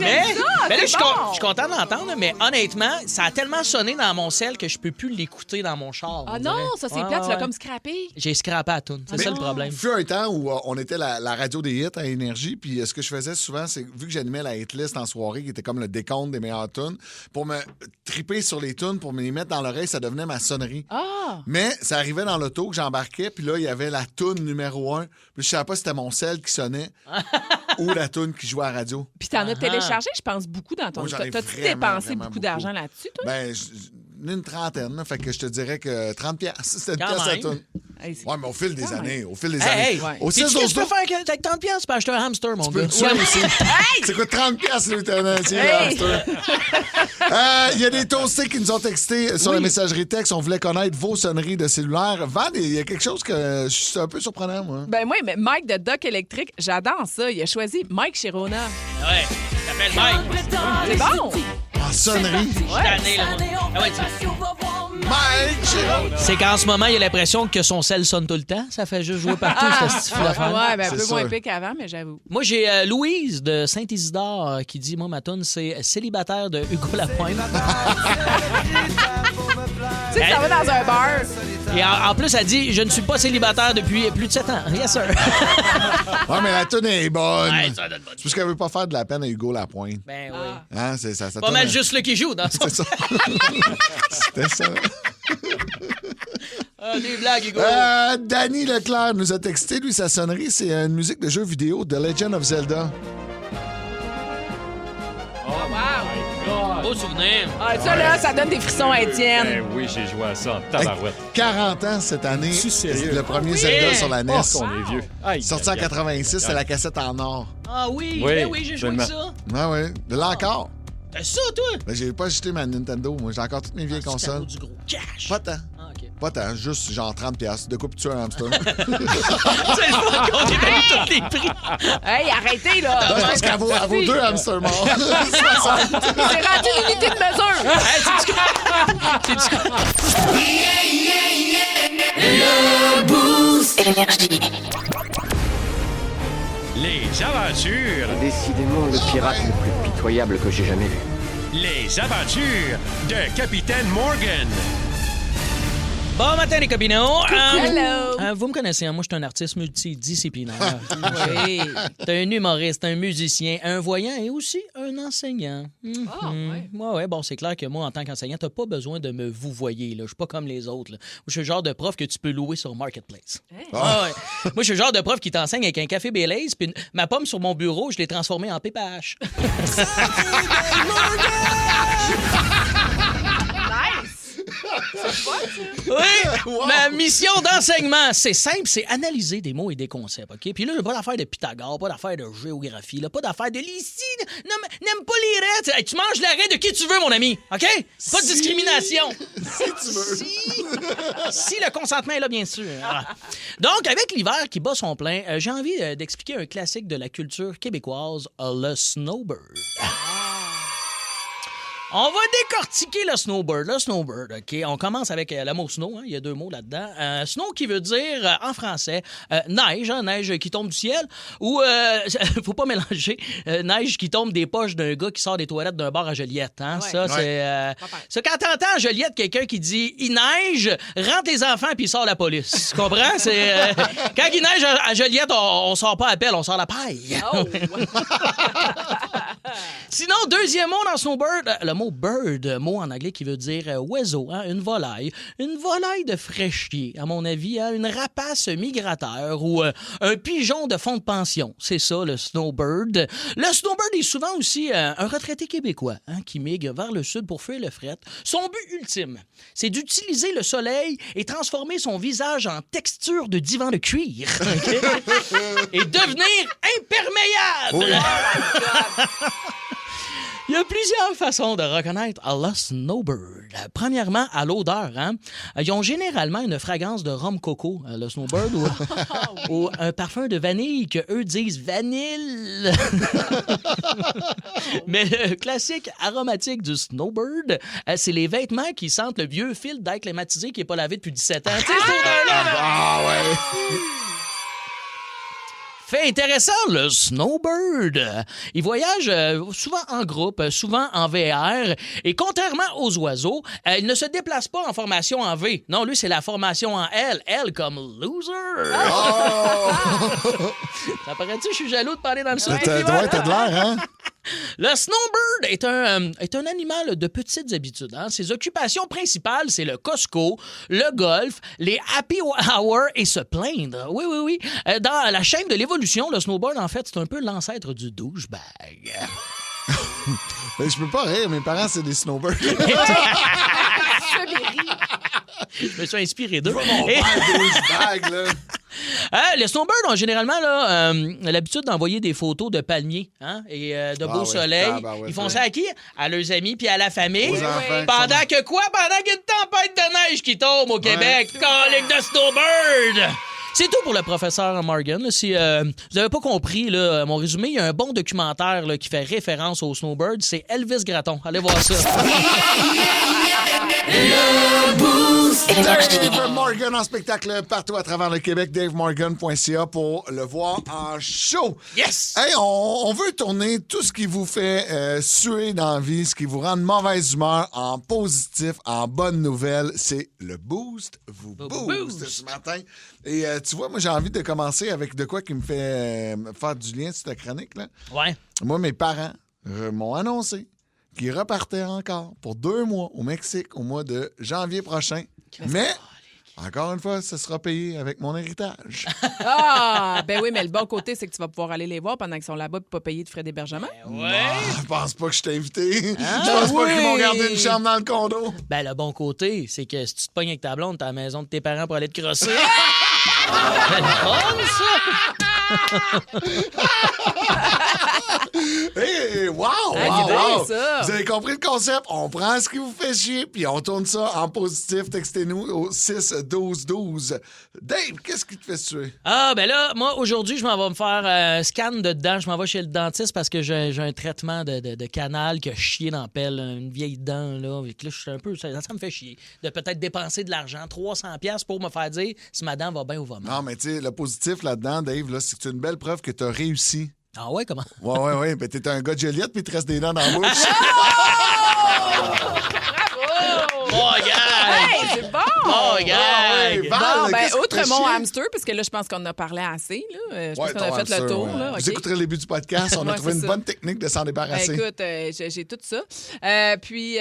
Hey, mais là, je suis content d'entendre, mais honnêtement, ça a tellement sonné dans mon cell que je peux plus l'écouter dans mon char. Ah non, ça c'est plate, tu l'as comme scrappé. J'ai scrappé à tune, c'est ça le problème. Il fut un temps où on était la radio des hits à Énergie, puis ce que je faisais souvent, c'est vu que j'animais la hitlist en soirée, qui était comme le décompte des meilleures tunes, pour me triper sur les tunes, pour me les mettre dans l'oreille, ça devenait ma sonnerie. Ah! Mais ça arrivait dans l'auto que j'embarquais, puis là, il y avait la tune numéro 1, puis je savais pas si c'était mon cell qui sonnait ou la tune qui jouait à la radio. Puis t'en as téléchargé, je pense, beaucoup dans ton... T'as-tu dépensé beaucoup d'argent là-dessus, toi? Ben, une trentaine. Là, fait que je te dirais que 30$. C'était une Quand pièce à même. tout. Hey, c'est- Ouais, mais au fil des années. Au fil des Hey, années. hey, Au sais-tu 6 qu'est-ce que tu peux faire avec 30$? Tu peux acheter un hamster, mon Tu peux gars. le tuer aussi. Ça coûte 30$, l'euthanasie. Hey! Il y a des toastés qui nous ont texté sur la messagerie texte. On voulait connaître vos sonneries de cellulaire. Van, il y a quelque chose que je suis un peu surprenant, moi. Ben moi, mais Mike de Doc Électrique, j'adore ça. Il a choisi Mike Chirona. Ouais, il s'appelle Mike. C'est bon! En sonnerie. Je suis tanné, là, moi. Ah ouais, Mike Chirona. c'est qu'en ce moment, il a l'impression que son sel sonne tout le temps. Ça fait juste jouer partout, cette petite affaire. Ouais, ben un C'est peu moins sûr. épais qu'avant, mais j'avoue. Moi, j'ai Louise de Saint-Isidore qui dit, moi, ma toune, c'est Célibataire de Hugo Lapointe. Tu sais, ça va dans un bar. Et en plus, elle dit, je ne suis pas célibataire depuis plus de 7 ans. Yes, sir. Ouais, mais la toune est bonne. Ouais, ça donne bonne. C'est parce qu'elle veut pas faire de la peine à Hugo Lapointe. Ben oui. Hein, c'est ça. Pas mal juste le qui joue dans son... C'est ça. C'était ça. Ah, des blagues, Hugo. Danny Leclerc nous a texté. Lui, sa sonnerie, c'est une musique de jeu vidéo de Legend of Zelda. Beau souvenir. Ah, ça, là, ça donne des frissons à Étienne. Ben oui, j'ai joué à ça en tabarouette. 40 ans cette année. Es-tu sérieux? Le premier Zelda sur la NES. Oh, qu'on est vieux. Aïe, Sorti en aïe, aïe. 86, c'est la cassette en or. Ah oui, Oui, ben oui, j'ai joué avec absolument. ça. Ouais, ouais. De là encore. T'as ça, toi? Ben, j'ai pas acheté ma Nintendo. Moi, j'ai encore toutes mes vieilles Tu consoles. t'avoues du gros cash. Pas tant. Ah, OK. Pas tant. Juste genre 30$. De quoi peux-tu un hamster? C'est le fun qu'on évalue tous les prix. Hey, arrêtez, là! Ben, je pense qu'elle vaut 2 hamsters morts. 60. C'est rendu une unité de mesure! Hey, c'est du Énergie. Les aventures. Décidément le pirate le plus pitoyable que j'ai jamais vu. Les aventures de Capitaine Morgan. Bon matin, les copinots. Hello. Vous me connaissez, hein? Moi, je suis un artiste multidisciplinaire. Oui. T'es un humoriste, un musicien, un voyant et aussi un enseignant. Ah, ouais. Ouais, bon, c'est clair que moi, en tant qu'enseignant, t'as pas besoin de me vouvoyer. Je suis pas comme les autres. Là. Moi, je suis le genre de prof que tu peux louer sur Marketplace. Hey. Ah, ouais. Moi, je suis le genre de prof qui t'enseigne avec un café Baileys, puis ma pomme sur mon bureau, je l'ai transformée en PPH. Oui, ma mission d'enseignement, c'est simple, c'est analyser des mots et des concepts, OK? Puis là, pas d'affaire de Pythagore, pas d'affaire de géographie, là, pas d'affaire de l'ici, n'aime pas les raies. Hey, tu manges la raie de qui tu veux, mon ami, OK? Pas de discrimination. Si tu veux. Si le consentement est là, bien sûr. Donc, avec l'hiver qui bat son plein, j'ai envie d'expliquer un classique de la culture québécoise, le snowbird. On va décortiquer le snowbird. Le snowbird, OK? On commence avec le mot snow. Hein? Il y a 2 mots là-dedans. Snow qui veut dire, en français, neige, hein? Neige qui tombe du ciel. Ou, faut pas mélanger, neige qui tombe des poches d'un gars qui sort des toilettes d'un bar à Joliette. Hein? Ouais. Ça, c'est quand t'entends à Joliette quelqu'un qui dit « Il neige, rentre les enfants puis il sort la police. » Tu comprends? C'est, quand il neige à Joliette, on sort pas à pelle, on sort la paille. Oh. Sinon, deuxième mot dans snowbird, le mot bird, mot en anglais qui veut dire oiseau, hein, une volaille. Une volaille de fraîchier, à mon avis, hein, une rapace migrateur ou un pigeon de fond de pension. C'est ça, le snowbird. Le snowbird est souvent aussi un retraité québécois hein, qui migre vers le sud pour fuir le fret. Son but ultime, c'est d'utiliser le soleil et transformer son visage en texture de divan de cuir. Okay? Et devenir imperméable. Oui. Il y a plusieurs façons de reconnaître le snowbird. Premièrement, à l'odeur. Hein? Ils ont généralement une fragrance de rhum coco, le snowbird, ou un parfum de vanille que eux disent vanille. Mais le classique aromatique du snowbird, c'est les vêtements qui sentent le vieux fil d'air climatisé qui n'est pas lavé depuis 17 ans. Tu sais, cette odeur-là, là? Ah ouais. Fait intéressant, le snowbird. Il voyage souvent en groupe, souvent en VR. Et contrairement aux oiseaux, il ne se déplace pas en formation en V. Non, lui, c'est la formation en L. L comme loser. Oh! Ça paraît-tu, je suis jaloux de parler dans le son. T'as de l'air, hein? Le snowbird est un animal de petites habitudes. Hein? Ses occupations principales, c'est le Costco, le golf, les happy hour et se plaindre. Oui, oui, oui. Dans la chaîne de l'évolution, le snowbird, en fait, c'est un peu l'ancêtre du douchebag. Ben, je peux pas rire. Mes parents, c'est des snowbirds. Je me suis inspiré d'eux. Mon père, douchebag, là. Les snowbirds ont généralement là, l'habitude d'envoyer des photos de palmiers et de beau soleil. Ils font ça à qui? À leurs amis puis à la famille. Aux enfants, Pendant qu'il y a une tempête de neige qui tombe au Québec. Colique de snowbird! C'est tout pour le professeur Morgan. Là. Si vous n'avez pas compris là, mon résumé, il y a un bon documentaire là, qui fait référence aux snowbirds. C'est Elvis Gratton. Allez voir ça. Le Boost! Dave Morgan en spectacle partout à travers le Québec. DaveMorgan.ca pour le voir en show. Yes! Hey, on veut tourner tout ce qui vous fait suer dans la vie, ce qui vous rend de mauvaise humeur en positif, en bonne nouvelle. C'est le Boost vous boost ce matin. Et tu vois, moi, j'ai envie de commencer avec de quoi qui me fait faire du lien sur ta chronique. Là. Ouais. Moi, mes parents m'ont annoncé qu'ils repartaient encore pour 2 mois au Mexique au mois de janvier prochain. Mais, encore une fois, ça sera payé avec mon héritage. Ah, ben oui, mais le bon côté, c'est que tu vas pouvoir aller les voir pendant qu'ils sont là-bas et pas payer de frais d'hébergement. Ouais. Je pense pas que je t'ai invité. Je pense pas qu'ils m'ont gardé une chambre dans le condo. Ben, le bon côté, c'est que si tu te pognes avec ta blonde, t'as la maison de tes parents pour aller te crosser. Hey, wow! Ça. Vous avez compris le concept? On prend ce qui vous fait chier, puis on tourne ça en positif. Textez-nous au 6-12-12. Dave, qu'est-ce qui te fait suer? Ah, ben là, moi, aujourd'hui, je m'en vais me faire un scan de dents. Je m'en vais chez le dentiste parce que j'ai un traitement de canal qui a chié dans la pelle, une vieille dent, là. Et que là, je suis un peu... Ça me fait chier de peut-être dépenser de l'argent, 300$ pour me faire dire si ma dent va bien ou va mal. Non, mais tu sais, le positif là-dedans, Dave, là, c'est que c'est une belle preuve que tu as réussi. Ah ouais, comment? Ouais. Ben, t'es un gars de Joliette, puis il te reste des dents dans la bouche. Oh, gars! Hey, c'est bon! Oh, gars! Bon, ben, outre mon hamster, parce que là, je pense qu'on en a parlé assez. Là. Je pense qu'on a fait le tour. Là. Vous écouterez le début du podcast. On a trouvé une bonne technique de s'en débarrasser. Écoute, j'ai tout ça. Puis,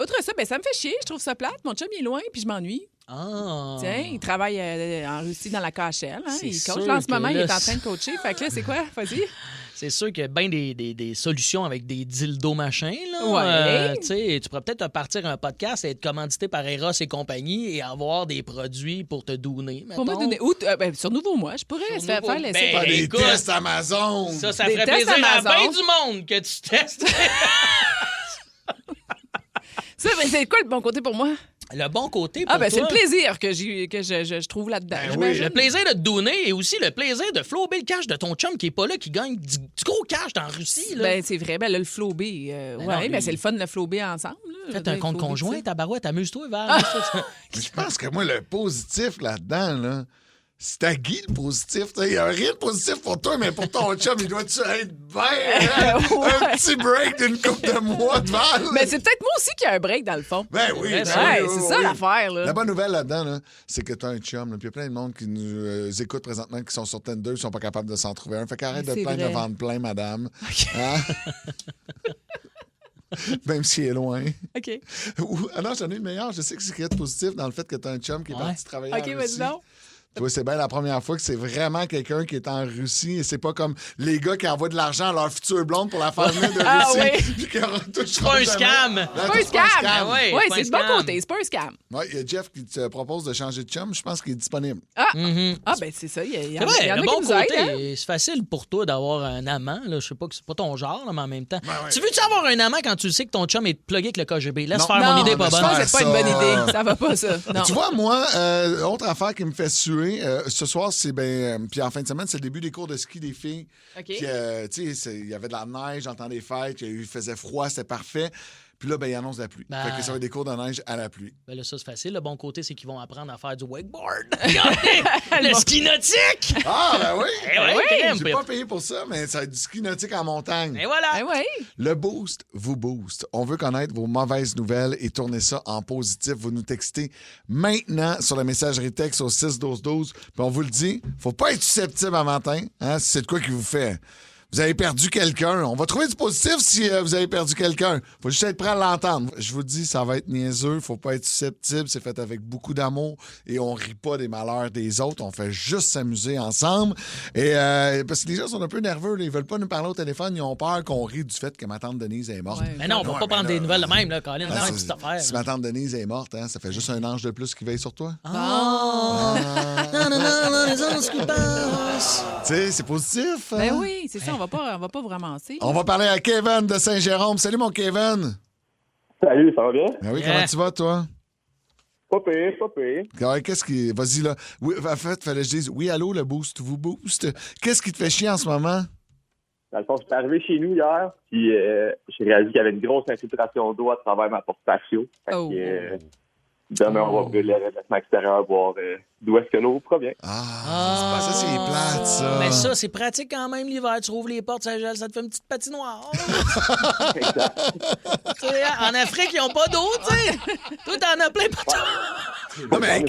outre ça, ben, ça me fait chier. Je trouve ça plate. Mon chum, il est loin, puis je m'ennuie. Ah. Tiens, il travaille en Russie dans la KHL. Hein? Il coach. sûr Là, en ce moment, que il est là, en train de coacher. Fait que là, c'est quoi? Vas-y. C'est sûr qu'il y a bien des solutions avec des dildos machins. Là. Ouais. Tu pourrais peut-être partir un podcast et être commandité par Eros et compagnie et avoir des produits pour te donner. Pour me donner. Sur Nouveau Mois, je pourrais faire l'essai. Des écoute, tests Amazon. Ça Des ferait tests plaisir à Amazon. bien du monde que tu testes. Ça, ben, c'est quoi le bon côté pour moi? Le bon côté pour Ah, ben, c'est toi, le plaisir que je trouve là-dedans. oui, le plaisir de te donner et aussi le plaisir de flober le cash de ton chum qui est pas là, qui gagne du gros cash en Russie. Là. Ben, c'est vrai. Ben, là, le flobé. non, mais c'est le fun de le flobé ensemble. Faites un compte conjoint, tabarouette, amuse-toi, Val. Je pense que moi, le positif là-dedans, là, c'est à Guy le positif. Il n'y a rien de positif pour toi, mais pour ton chum, il doit-tu être bien? Hein? Un petit break d'une couple de mois de Val. Mais c'est peut-être moi aussi qui ai un break, dans le fond. Ben oui, c'est ça l'affaire. Là. La bonne nouvelle là-dedans, là, c'est que tu as un chum. Puis il y a plein de monde qui nous écoute présentement qui sont sur Tinder, qui sont pas capables de s'en trouver un. Fait qu'arrête de te plaindre de vendre plein, madame. Hein? Même s'il est loin. OK. Ah non, j'en ai une meilleure. Je sais que c'est ce qui est positif dans le fait que tu as un chum qui est parti travailler en Russie. OK, vas-y donc. Toi, c'est bien la première fois que c'est vraiment quelqu'un qui est en Russie et c'est pas comme les gars qui envoient de l'argent à leur future blonde pour la faire venir de Russie. Puis qui aura tout C'est pas un scam! C'est pas un scam! Oui, c'est un du bon scam. côté, c'est pas un scam. Oui, il y a Jeff qui te propose de changer de chum. Je pense qu'il est disponible. Ah, ben c'est ça. Il y en C'est vrai, a le qui bon nous côté, aident, hein? c'est facile pour toi d'avoir un amant. Là. Je sais pas que c'est pas ton genre, là, mais en même temps. Tu veux-tu avoir un amant quand tu sais que ton chum est plugué avec le KGB? Laisse faire mon idée pas bonne. Je pense que c'est pas une bonne idée. Ça va pas, ça. Non. Tu vois, moi, autre affaire qui me fait suer, ce soir, c'est puis en fin de semaine, c'est le début des cours de ski des filles. OK. Puis, tu sais, il y avait de la neige en temps des fêtes, il faisait froid, c'était parfait. Puis là, ben, il annonce la pluie. Fait que ça va être des cours de neige à la pluie. Ben là, ça, c'est facile. Le bon côté, c'est qu'ils vont apprendre à faire du wakeboard. Le ski nautique! Ah, ben oui! J'ai pas payé pour ça, mais ça va être du ski nautique en montagne. Et voilà! Le Boost vous booste. On veut connaître vos mauvaises nouvelles et tourner ça en positif. Vous nous textez maintenant sur la messagerie texte au 6-12-12. Puis on vous le dit, faut pas être susceptible à matin. Hein, si c'est de quoi qui vous fait Vous avez perdu quelqu'un. On va trouver du positif si vous avez perdu quelqu'un. Faut juste être prêt à l'entendre. Je vous dis, ça va être niaiseux. Faut pas être susceptible. C'est fait avec beaucoup d'amour et on rit pas des malheurs des autres. On fait juste s'amuser ensemble. Et parce que les gens sont un peu nerveux. Là. Ils veulent pas nous parler au téléphone. Ils ont peur qu'on rit du fait que ma tante Denise est morte. Mais non, on va pas prendre des nouvelles de même, là, Colin. Ben, Non, une petite affaire. Si ma tante Denise est morte, hein, ça fait juste un ange de plus qui veille sur toi. Les anges qui passent. Tu sais, c'est positif. Hein? Ben oui, c'est ça. On va pas vous ramasser. On va parler à Kevin de Saint-Jérôme. Salut, mon Kevin. Salut, ça va bien? Ben oui, comment tu vas, toi? Pas pire, pas pire. Ouais, qu'est-ce qui... Vas-y, là. Oui, en fait, fallait que je dise, oui, allô, le boost vous booste. Qu'est-ce qui te fait chier en ce moment? Dans le fond, je suis arrivé chez nous hier, puis j'ai réalisé qu'il y avait une grosse infiltration d'eau à travers ma porte patio. Fait que, demain, on va brûler le revêtement extérieur, voir d'où est-ce que l'eau provient. Ça, c'est plate, ça. Mais ça, c'est pratique quand même l'hiver. Tu rouvres les portes, ça gèle, ça te fait une petite patinoire. En Afrique, ils n'ont pas d'eau, tu sais. Toi, t'en as plein partout. Non, mais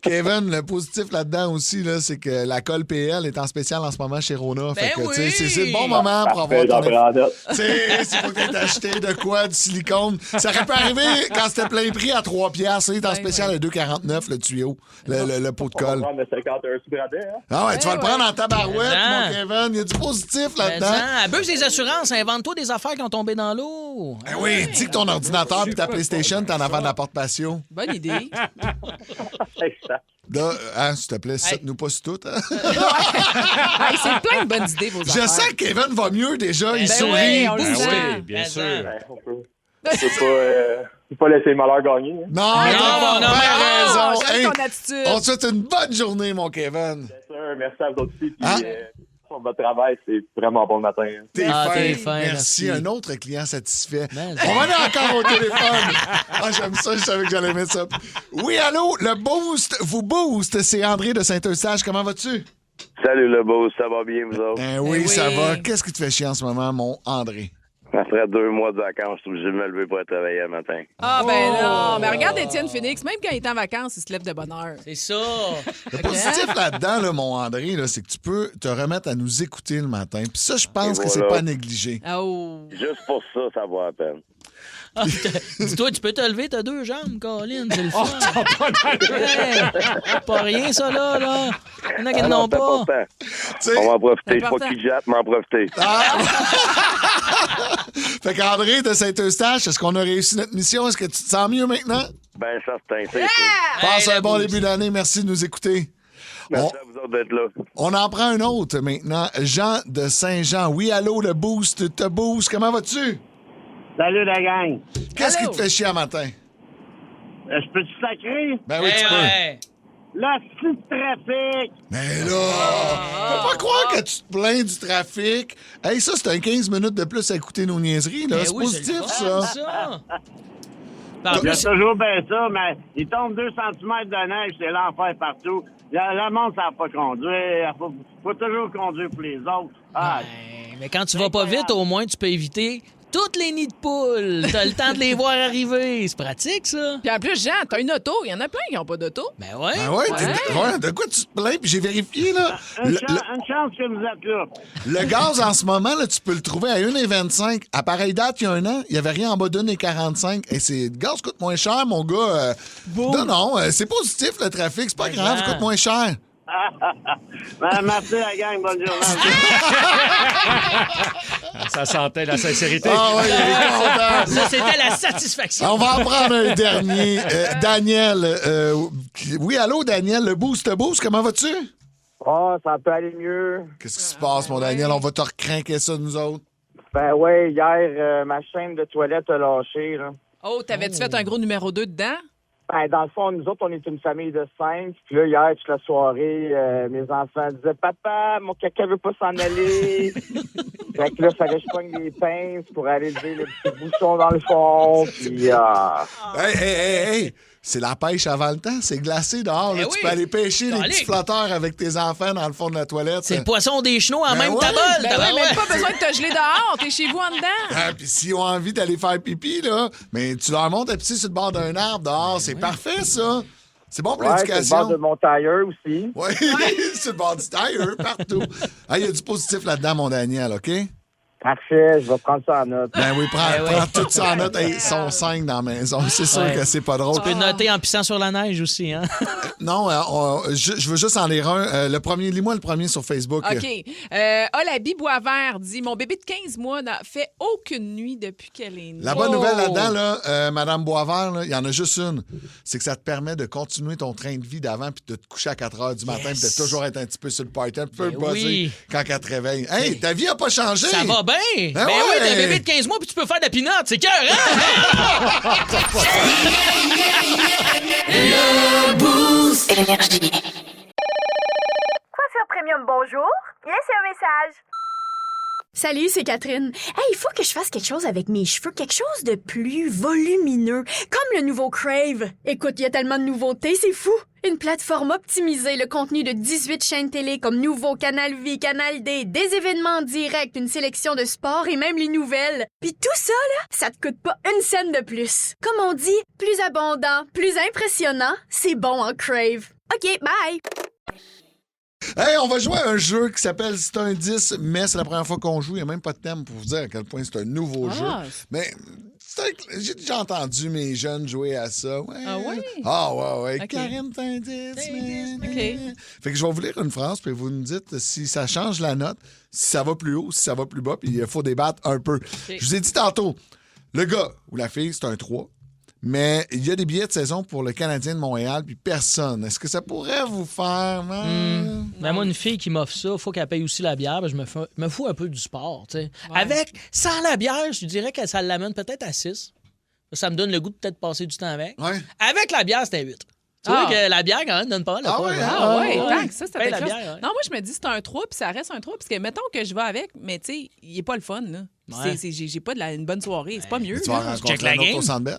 Kevin, le positif là-dedans aussi, là, c'est que la colle PL est en spécial en ce moment chez Rona. Fait que, oui! c'est le bon moment pour avoir Tu sais, c'est pour que tu acheté de quoi, du silicone. Ça aurait pu arriver quand c'était plein prix à 3 piastres. C'est en spécial à 2,49 le tuyau, le pot de colle. On va prendre le 51 sous bradet, hein? Ah ouais, tu vas le prendre en tabarouette, mon Kevin. Il y a du positif là-dedans. Abuse des assurances, invente-toi des affaires qui ont tombé dans l'eau. Ben oui, dis que ton ordinateur et ta PlayStation, t'es en avant de la porte patio. Bonne idée. Exact. Là, hein, s'il te plaît, cite-nous pas sur tout. Hein? Hey, c'est plein de bonnes idées, vos affaires. Je sens que Kevin va mieux déjà. Il Ben sourit. oui, on le sent. Oui, bien sûr. On peut pas laisser les malheurs gagner. Hein? Non, t'as bien raison. J'aime ton attitude. On te souhaite une bonne journée, mon Kevin. Bien sûr, merci à vous autres aussi. Puis, sur votre travail, c'est vraiment bon le matin. Hein. T'es fin. Merci. Un autre client satisfait. On va aller encore au téléphone. J'aime ça. Je savais que j'allais mettre ça. Oui, allô, le boost vous booste. C'est André de Saint-Eustache. Comment vas-tu? Salut le boss, ça va bien, vous autres? Oui, ça va. Qu'est-ce qui te fait chier en ce moment, mon André? Après 2 mois de vacances, je suis obligé de me lever pour aller travailler le matin. Ah, ben non. Mais regarde Étienne Phoenix, même quand il est en vacances, il se lève de bonne heure. C'est ça. Le positif là-dedans, là, mon André, là, c'est que tu peux te remettre à nous écouter le matin. Puis ça, je pense que c'est pas négligé. Oh. Juste pour ça, ça vaut la peine. Dis-toi, tu peux te lever, t'as 2 jambes, Colin, c'est le fun. Pas rien, ça, là. Il y en a qui n'en ont pas. On va en profiter. Je suis pas qui jatte, mais en profiter. Fait qu'André de Saint-Eustache, est-ce qu'on a réussi notre mission? Est-ce que tu te sens mieux maintenant? Ben, certain, c'est ça. Passe un bon début d'année. Merci de nous écouter. Merci à vous autres d'être là. On en prend un autre maintenant. Jean de Saint-Jean. Oui, allô, le boost te boost. Comment vas-tu? Salut la gang. Qu'est-ce qui te fait chier à matin? Je peux-tu sacrer? Ben oui, tu peux. La petite trafic. Mais là, faut pas croire que tu te plains du trafic. Hey, ça, c'est un 15 minutes de plus à écouter nos niaiseries, là. C'est positif, ça. Il y a toujours bien ça, mais il tombe 2 cm de neige, c'est l'enfer partout. Le monde ne savent pas conduire. Faut toujours conduire pour les autres. Mais quand tu vas pas vite, au moins, tu peux éviter toutes les nids de poules. T'as le temps de les voir arriver. C'est pratique, ça. Puis en plus, Jean, t'as une auto. Il y en a plein qui n'ont pas d'auto. Ben ouais. Ben ouais, de quoi tu te plains? Puis j'ai vérifié, là. Une chance que vous êtes là. Le gaz, en ce moment, là, tu peux le trouver à 1,25. À pareille date, il y a un an, il n'y avait rien en bas d'1,45. Et le gaz coûte moins cher, mon gars. Non, c'est positif, le trafic. C'est pas grave, ça coûte moins cher. Merci la gang, bonne journée. Ça sentait la sincérité. Ah oui, il est content. Ça, c'était la satisfaction. On va en prendre un dernier. Daniel. Oui, allô, Daniel, le boost, comment vas-tu? Ça peut aller mieux. Qu'est-ce qui se passe, mon Daniel? On va te recrinquer ça, nous autres. Ben ouais, hier, ma chaîne de toilette a lâché, là. Oh, t'avais-tu fait un gros numéro 2 dedans? Ben, dans le fond, nous autres, on est une famille de 5. Puis là, hier, toute la soirée, mes enfants disaient « Papa, mon caca veut pas s'en aller. » Fait que là, fallait que je pogne des pinces pour aller lever le petit bouchon dans le fond. Puis, Hey! C'est la pêche avant le temps. C'est glacé dehors. Là. Tu peux aller pêcher les petits flotteurs avec tes enfants dans le fond de la toilette. C'est le poisson des chenaux en même ouais. tabole. Ben oui, même pas besoin de te geler dehors. T'es chez vous en dedans. Puis s'ils ont envie d'aller faire pipi, là, mais tu leur montes à pisser sur le bord d'un arbre dehors. C'est parfait, ça. C'est bon pour Ouais, c'est l'éducation. le bord de mon tailleur aussi. Oui, c'est le bord du tailleur, partout. Il y a du positif là-dedans, mon Daniel, OK? Parfait, je vais prendre ça en note. Ben oui, prends tout ça en note. Ils sont 5 dans la maison. C'est sûr que c'est pas drôle. Tu peux noter en pissant sur la neige aussi, hein? Non, je veux juste en lire un. Lis-moi le premier sur Facebook. OK. Olabi Boisvert dit « Mon bébé de 15 mois n'a fait aucune nuit depuis qu'elle est née. » La bonne nouvelle là-dedans, là, Madame Boisvert, il y en a juste une. C'est que ça te permet de continuer ton train de vie d'avant puis de te coucher à 4 heures du matin puis de toujours être un petit peu sur le party, un peu buzzer quand elle te réveille. Hey, ta vie n'a pas changé! Ça va bien! Ben oui, t'as un bébé de 15 mois puis tu peux faire de la pinotte. C'est cœur, hein? Le Boost Énergie. Coiffure Premium, bonjour. Laissez un message. Salut, c'est Catherine. Hey, il faut que je fasse quelque chose avec mes cheveux, quelque chose de plus volumineux, comme le nouveau Crave. Écoute, il y a tellement de nouveautés, c'est fou. Une plateforme optimisée, le contenu de 18 chaînes télé comme Nouveau, Canal Vie, Canal D, des événements en direct, une sélection de sports et même les nouvelles. Puis tout ça, là, ça te coûte pas une scène de plus. Comme on dit, plus abondant, plus impressionnant, c'est bon en Crave. OK, bye! Hey, on va jouer à un jeu qui s'appelle C'est un 10, mais c'est la première fois qu'on joue. Il n'y a même pas de thème pour vous dire à quel point c'est un nouveau jeu. Mais j'ai déjà entendu mes jeunes jouer à ça. Ouais. Ah oui? Ah ouais. Okay. Karine, c'est un 10, mais... OK. Fait que je vais vous lire une phrase, puis vous me dites si ça change la note, si ça va plus haut, si ça va plus bas, puis il faut débattre un peu. Okay. Je vous ai dit tantôt, le gars ou la fille, c'est un 3. Mais il y a des billets de saison pour le Canadien de Montréal, puis personne. Est-ce que ça pourrait vous faire... Ben moi, une fille qui m'offre ça, il faut qu'elle paye aussi la bière. Ben je me fous un peu du sport. T'sais. Sans la bière, je dirais que ça l'amène peut-être à 6. Ça me donne le goût de peut-être passer du temps avec. Ouais. Avec la bière, c'était 8. Tu vois que la bière, quand même, donne pas mal. Ça, c'est la bière. Non, moi, je me dis c'est un 3 puis ça reste un 3 parce que mettons que je vais avec, mais tu sais, il est pas le fun, là. Ouais. J'ai pas une bonne soirée. C'est pas mieux. Tu vas rencontrer un autre au Centre Bell?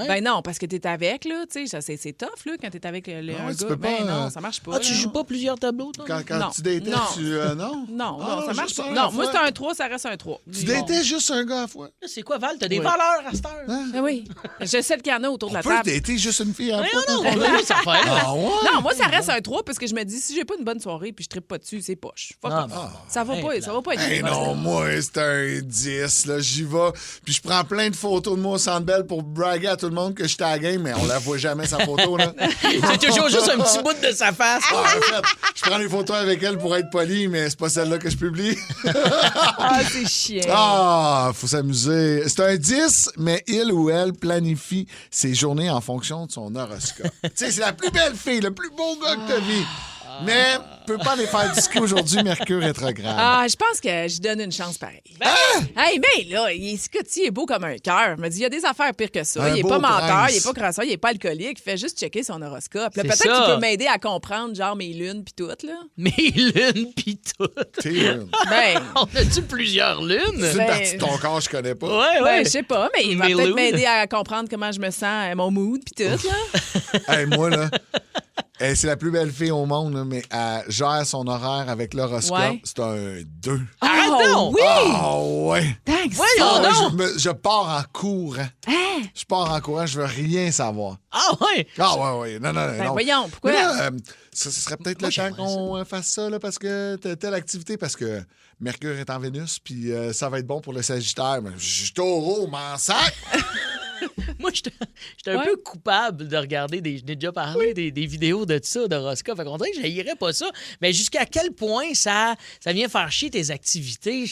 Ben non, parce que t'es avec, là, tu sais, c'est tough, là, quand t'es avec un gars. Tu peux pas, non, ça marche pas. Ah, tu joues pas plusieurs tableaux, toi? Quand tu datais, non? Non, ça marche pas. Non, moi, c'est un 3, ça reste un 3. Tu datais juste un gars à la fois? C'est quoi, Val? T'as des valeurs à cette heure? Ben oui. Je sais qu'il y en a autour de la On table. peut dater juste une fille à la fois? Non, moi, ça reste un 3 parce que je me dis, si j'ai pas une bonne soirée puis je trippe pas dessus, c'est poche. Ça va pas être non, moi, c'est un 10, là. J'y vais. Puis je prends plein de photos de moi au Centre Bell pour braguer à tout le monde que j'étais à la game, mais on la voit jamais, sa photo, là. C'est toujours juste un petit bout de sa face. En fait, je prends des photos avec elle pour être poli, mais c'est pas celle-là que je publie. C'est chiant. Faut s'amuser. C'est un 10, mais il ou elle planifie ses journées en fonction de son horoscope. Tu sais, c'est la plus belle fille, le plus beau gars que t'as vu. Mais peut pas les faire discuter aujourd'hui, Mercure rétrograde. Je pense que je donne une chance pareille. Hey, mais là, il est beau comme un cœur. Il me dit, il y a des affaires pires que ça. Il est pas menteur, il est pas crasseur, il est pas alcoolique. Il fait juste checker son horoscope. Là, peut-être qu'il peut m'aider à comprendre, genre, mes lunes pis tout, là. Mes lunes pis tout. Tes lunes. On a-tu plusieurs lunes? C'est une partie de ton corps que je connais pas. Ouais. Je sais pas, mais il va peut-être m'aider à comprendre comment je me sens, mon mood pis tout, là. Hey, moi, là... c'est la plus belle fille au monde, là, mais elle gère son horaire avec l'horoscope. Ouais. C'est un 2. Arrête donc! Oui! Ouais. Thanks! Je pars en courant. Je pars en courant, je veux rien savoir. Ouais? Ouais. Non. Voyons, pourquoi? Mais là, ce serait peut-être le temps qu'on fasse ça, là, parce que telle activité, parce que Mercure est en Vénus, puis ça va être bon pour le Sagittaire. Mais je suis taureau, m'en sac! Moi, j'étais un peu coupable de regarder j'ai déjà parlé des vidéos de ça, d'horoscope. Fait qu'on dirait que j'haïrais pas ça. Mais jusqu'à quel point ça vient faire chier tes activités?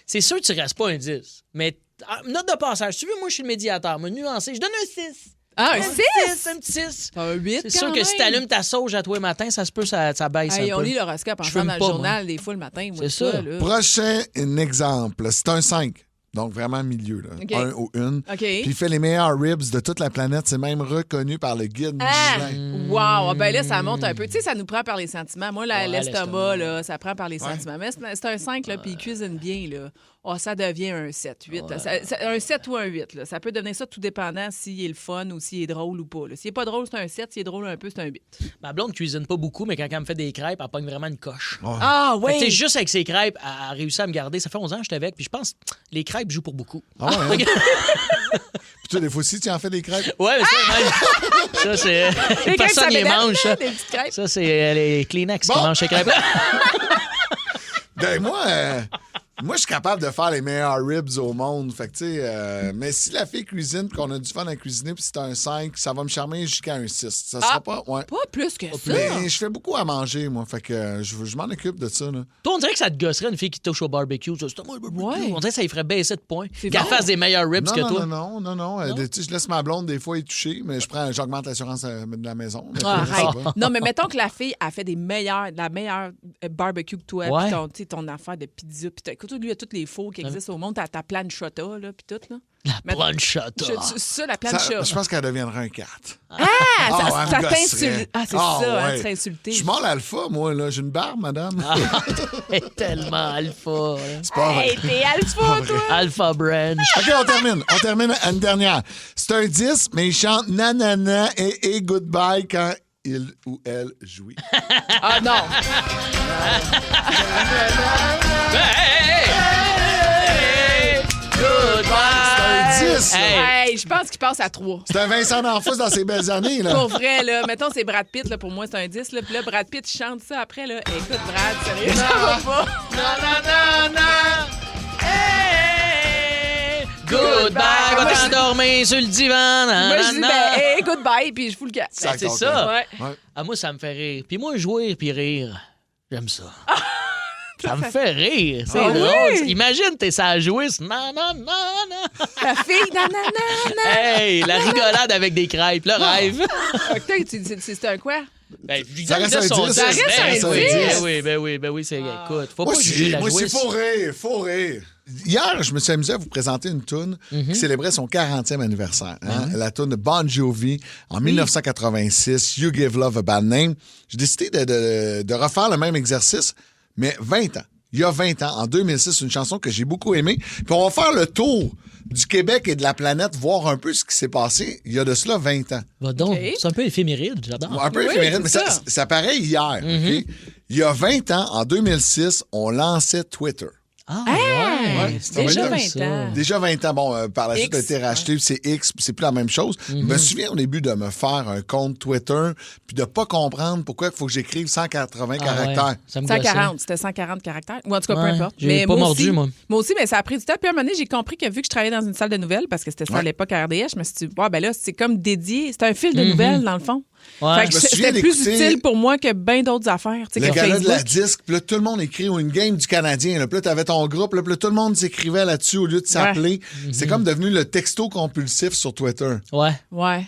C'est sûr que tu restes pas un 10. Mais note de passage. Tu veux, moi, je suis le médiateur. Me nuancer. Je donne un 6. Ah, un 6? Un petit 6. Un 8, c'est sûr que si t'allumes ta sauge à toi le matin, ça se peut, ça baisse un peu. On lit l'horoscope ensemble dans le journal des fois le matin. C'est ça. Prochain exemple. C'est un 5. Donc, vraiment milieu, là. Okay. Un ou une. OK. Puis il fait les meilleurs ribs de toute la planète. C'est même reconnu par le guide Michelin. Wow! Ben là, ça monte un peu. Tu sais, ça nous prend par les sentiments. Moi, l'estomac, là, ça prend par les sentiments. Mais c'est un 5, là, puis il cuisine bien, là. ça devient un 7-8. Un 7 ou un 8. Là. Ça peut devenir ça tout dépendant s'il est le fun ou s'il est drôle ou pas. Là. S'il est pas drôle, c'est un 7. S'il est drôle un peu, c'est un 8. Ma blonde cuisine pas beaucoup, mais quand elle me fait des crêpes, elle pogne vraiment une coche. Ah oui! Fait que, juste avec ses crêpes, elle a réussi à me garder. Ça fait 11 ans que j'étais avec, puis je pense que les crêpes jouent pour beaucoup. Ah ouais, hein? Puis toi, des fois aussi, tu en fais des crêpes? Ouais, mais ça, même. Ça, c'est... Les personne crêpes, les mange, ça. des petites crêpes. Ça, c'est les Kleenex qui mangent ces crêpes. Ben moi, je suis capable de faire les meilleurs ribs au monde. Fait que, tu sais, mais si la fille cuisine puis qu'on a du fun à cuisiner puis c'est un 5, ça va me charmer jusqu'à un 6. Ça sera pas... Ouais. Pas plus que ça. Mais je fais beaucoup à manger, moi. Fait que je m'en occupe de ça, là. Toi, on dirait que ça te gosserait une fille qui touche au barbecue. Ça, c'est moi le barbecue. Ouais. On dirait que ça lui ferait baisser de points. C'est Qu'elle bon. fasse des meilleurs ribs que toi. Non. Je laisse ma blonde des fois y toucher, mais j'augmente l'assurance de la maison. Arrête. Non, mais mettons que la fille a fait de la meilleure barbecue que toi, Ouais. puis ton affaire de pizza, puis écoute, lui, il y a tous les fours qui existent au monde, ta planchota, là, puis tout, là. La planchata. Ça, la Ça, planchata. je pense qu'elle deviendra un 4. Ah, elle ça me t'insulte. gosserait. Ah, c'est Ah, ça, ouais. tu serais insulté. Je suis mort l'alpha, moi, là. J'ai une barbe, madame. Elle est tellement alpha. C'est pas vrai. Hey, t'es alpha, toi! Alpha branch. OK, on termine à une dernière. C'est un 10, mais il chante nanana et goodbye quand il ou elle jouit. Ah, non! Goodbye! C'est un 10, là. Hey, je pense qu'il passe à 3. C'est un Vincent d'Anfos dans ses belles années, là. Pour vrai, là, mettons, c'est Brad Pitt, là, pour moi, c'est un 10, là, puis là, Brad Pitt chante ça après, là. Écoute, Brad, sérieux, ça va pas. Goodbye! Va t'endormir sur le divan. Moi, je dis, hey, goodbye, puis je fous le gars. Ben, c'est ça. Ouais. Ah, moi, ça me fait rire. Puis moi, jouer puis rire, j'aime ça. Ça me fait rire. C'est drôle. oui? Imagine, t'es ça à jouer. Non. La fille, nanana. Hey, la rigolade avec des crêpes, le rêve. C'est un quoi? Ben, Ça reste un 10. Ça reste un 10. Ben oui, c'est... Écoute, faut Moi, pas juger la jouisse. faut rire. Hier, je me suis amusé à vous présenter une toune qui célébrait son 40e anniversaire. Hein? La toune de Bon Jovi en 1986, You Give Love a Bad Name. J'ai décidé de refaire le même exercice, mais 20 ans. Il y a 20 ans, en 2006, une chanson que j'ai beaucoup aimée. Puis on va faire le tour du Québec et de la planète, voir un peu ce qui s'est passé il y a de cela 20 ans. Va donc, c'est un peu éphéméride, j'adore. Un peu éphéméride, mais ça paraît hier. OK? Il y a 20 ans, en 2006, on lançait Twitter. Ah, ouais. Déjà 20 ans. Déjà 20 ans. Bon, par la suite, ça a été racheté, c'est X, puis c'est plus la même chose. Je me souviens au début de me faire un compte Twitter, puis de pas comprendre pourquoi il faut que j'écrive 180 caractères. Ouais. Ça me 140, c'était 140 caractères. Ou en tout cas, peu importe. J'ai Mais pas moi mordu, aussi, moi. Moi aussi, mais ça a pris du temps. Puis à un moment donné, j'ai compris que vu que je travaillais dans une salle de nouvelles, parce que c'était ça à l'époque à RDS, je me suis dit, ben là, c'est comme dédié. C'est un fil de nouvelles, dans le fond. Ouais. Fait que Je me souviens c'était plus d'écouter utile pour moi que bien d'autres affaires. Tu sais, Le que gala de la Facebook. disque, puis là, tout le monde écrit ou une game du Canadien. Là. Puis là, t'avais ton groupe, là, puis là, tout le monde s'écrivait là-dessus au lieu de s'appeler. C'est comme devenu le texto compulsif sur Twitter. Ouais.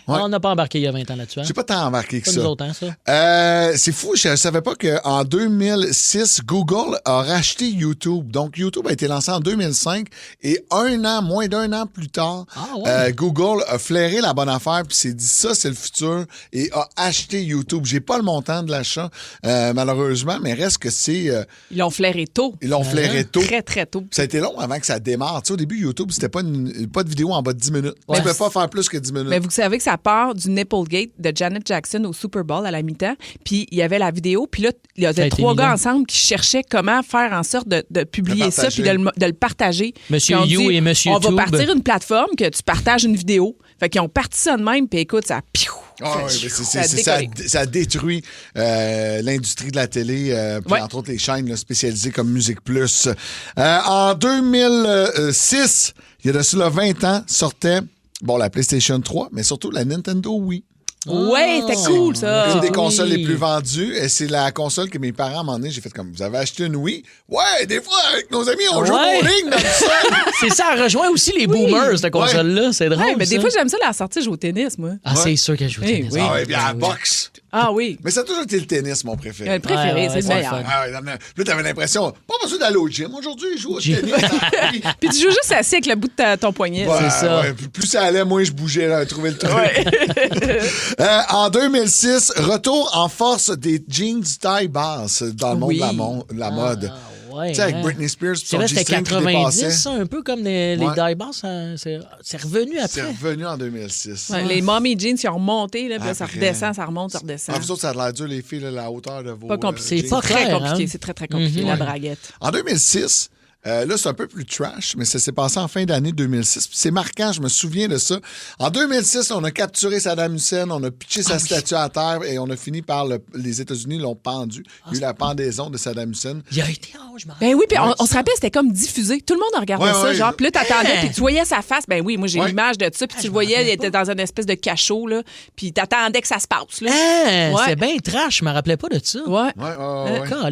On n'a pas embarqué il y a 20 ans là-dessus. Hein? J'ai pas tant embarqué que Pas ça. nous autres, hein, ça. C'est fou, je savais pas qu'en 2006, Google a racheté YouTube. Donc, YouTube a été lancé en 2005 et moins d'un an plus tard, Google a flairé la bonne affaire puis s'est dit ça, c'est le futur et a acheté YouTube. J'ai pas le montant de l'achat, malheureusement, mais reste que c'est... Ils l'ont flairé tôt. Ils l'ont flairé tôt. Très, très tôt. Ça a été long avant que ça démarre. Tu sais, au début, YouTube, c'était pas de vidéo en bas de 10 minutes. Tu pouvais pas faire plus que 10 minutes. Mais vous savez que ça part du Nipplegate de Janet Jackson au Super Bowl à la mi-temps. Puis il y avait la vidéo. Puis là, il y avait 3 gars ensemble qui cherchaient comment faire en sorte de publier ça puis de le partager. Monsieur Puis on You dit, et Monsieur on va Tube. partir une plateforme que tu partages une vidéo. Fait qu'ils ont parti ça de même. Puis écoute, ça... Ah oui, mais ça détruit l'industrie de la télé, puis entre autres les chaînes là, spécialisées comme Musique Plus. En 2006, il y a de cela 20 ans, sortait la PlayStation 3, mais surtout la Nintendo Wii. Ouais, c'était cool, ça. Une des consoles les plus vendues. Et c'est la console que mes parents, à un moment donné, j'ai fait comme, vous avez acheté une Wii? Ouais, des fois, avec nos amis, on joue au bowling dans le sol. C'est ça, elle rejoint aussi les boomers, cette console-là. C'est drôle, Ouais, mais des ça. fois, j'aime ça la sortir jouer au tennis, moi. Ah, c'est sûr qu'elle joue au tennis. oui. Ah ouais, bien la boxe. Ah oui. Mais ça a toujours été le tennis, mon préféré. Le préféré, c'est le meilleur. Ah ouais, là, t'avais l'impression, pas besoin d'aller au gym. Aujourd'hui, je joue au tennis. Puis tu joues juste assis avec le bout de ton poignet. Ouais, C'est ça. ouais, plus ça allait, moins je bougeais, là, trouver le truc. En 2006, retour en force des jeans taille basse dans le monde de la mode. Ouais, Tu sais, avec Britney Spears puis c'est son vrai, c'était G-string qui 90, dépassait. ça, un peu comme les dive bars, c'est revenu après. C'est revenu en 2006. Ouais, les mommy jeans, ils ont remonté, là, puis là, ça Après. redescend, ça remonte, ça redescend. Ah, vous autres, ça a l'air dur, les filles, là, la hauteur de vos. Pas compliqué. jeans. C'est pas très compliqué. hein? C'est très, très compliqué, la braguette. En 2006, là, c'est un peu plus trash, mais ça s'est passé en fin d'année 2006. Puis c'est marquant, je me souviens de ça. En 2006, on a capturé Saddam Hussein, on a pitché sa statue à terre et on a fini par les États-Unis l'ont pendu. Il y a eu la pendaison de Saddam Hussein. Il a été je m'en Ben oui, puis on se rappelle, c'était comme diffusé. Tout le monde regardait ça, genre. Puis là, t'attendais, puis tu voyais sa face. Ben oui, moi, j'ai l'image de ça. Puis tu le voyais, il était dans une espèce de cachot, là. Puis t'attendais que ça se passe, là. C'est bien trash, je me rappelais pas de ça. Ouais.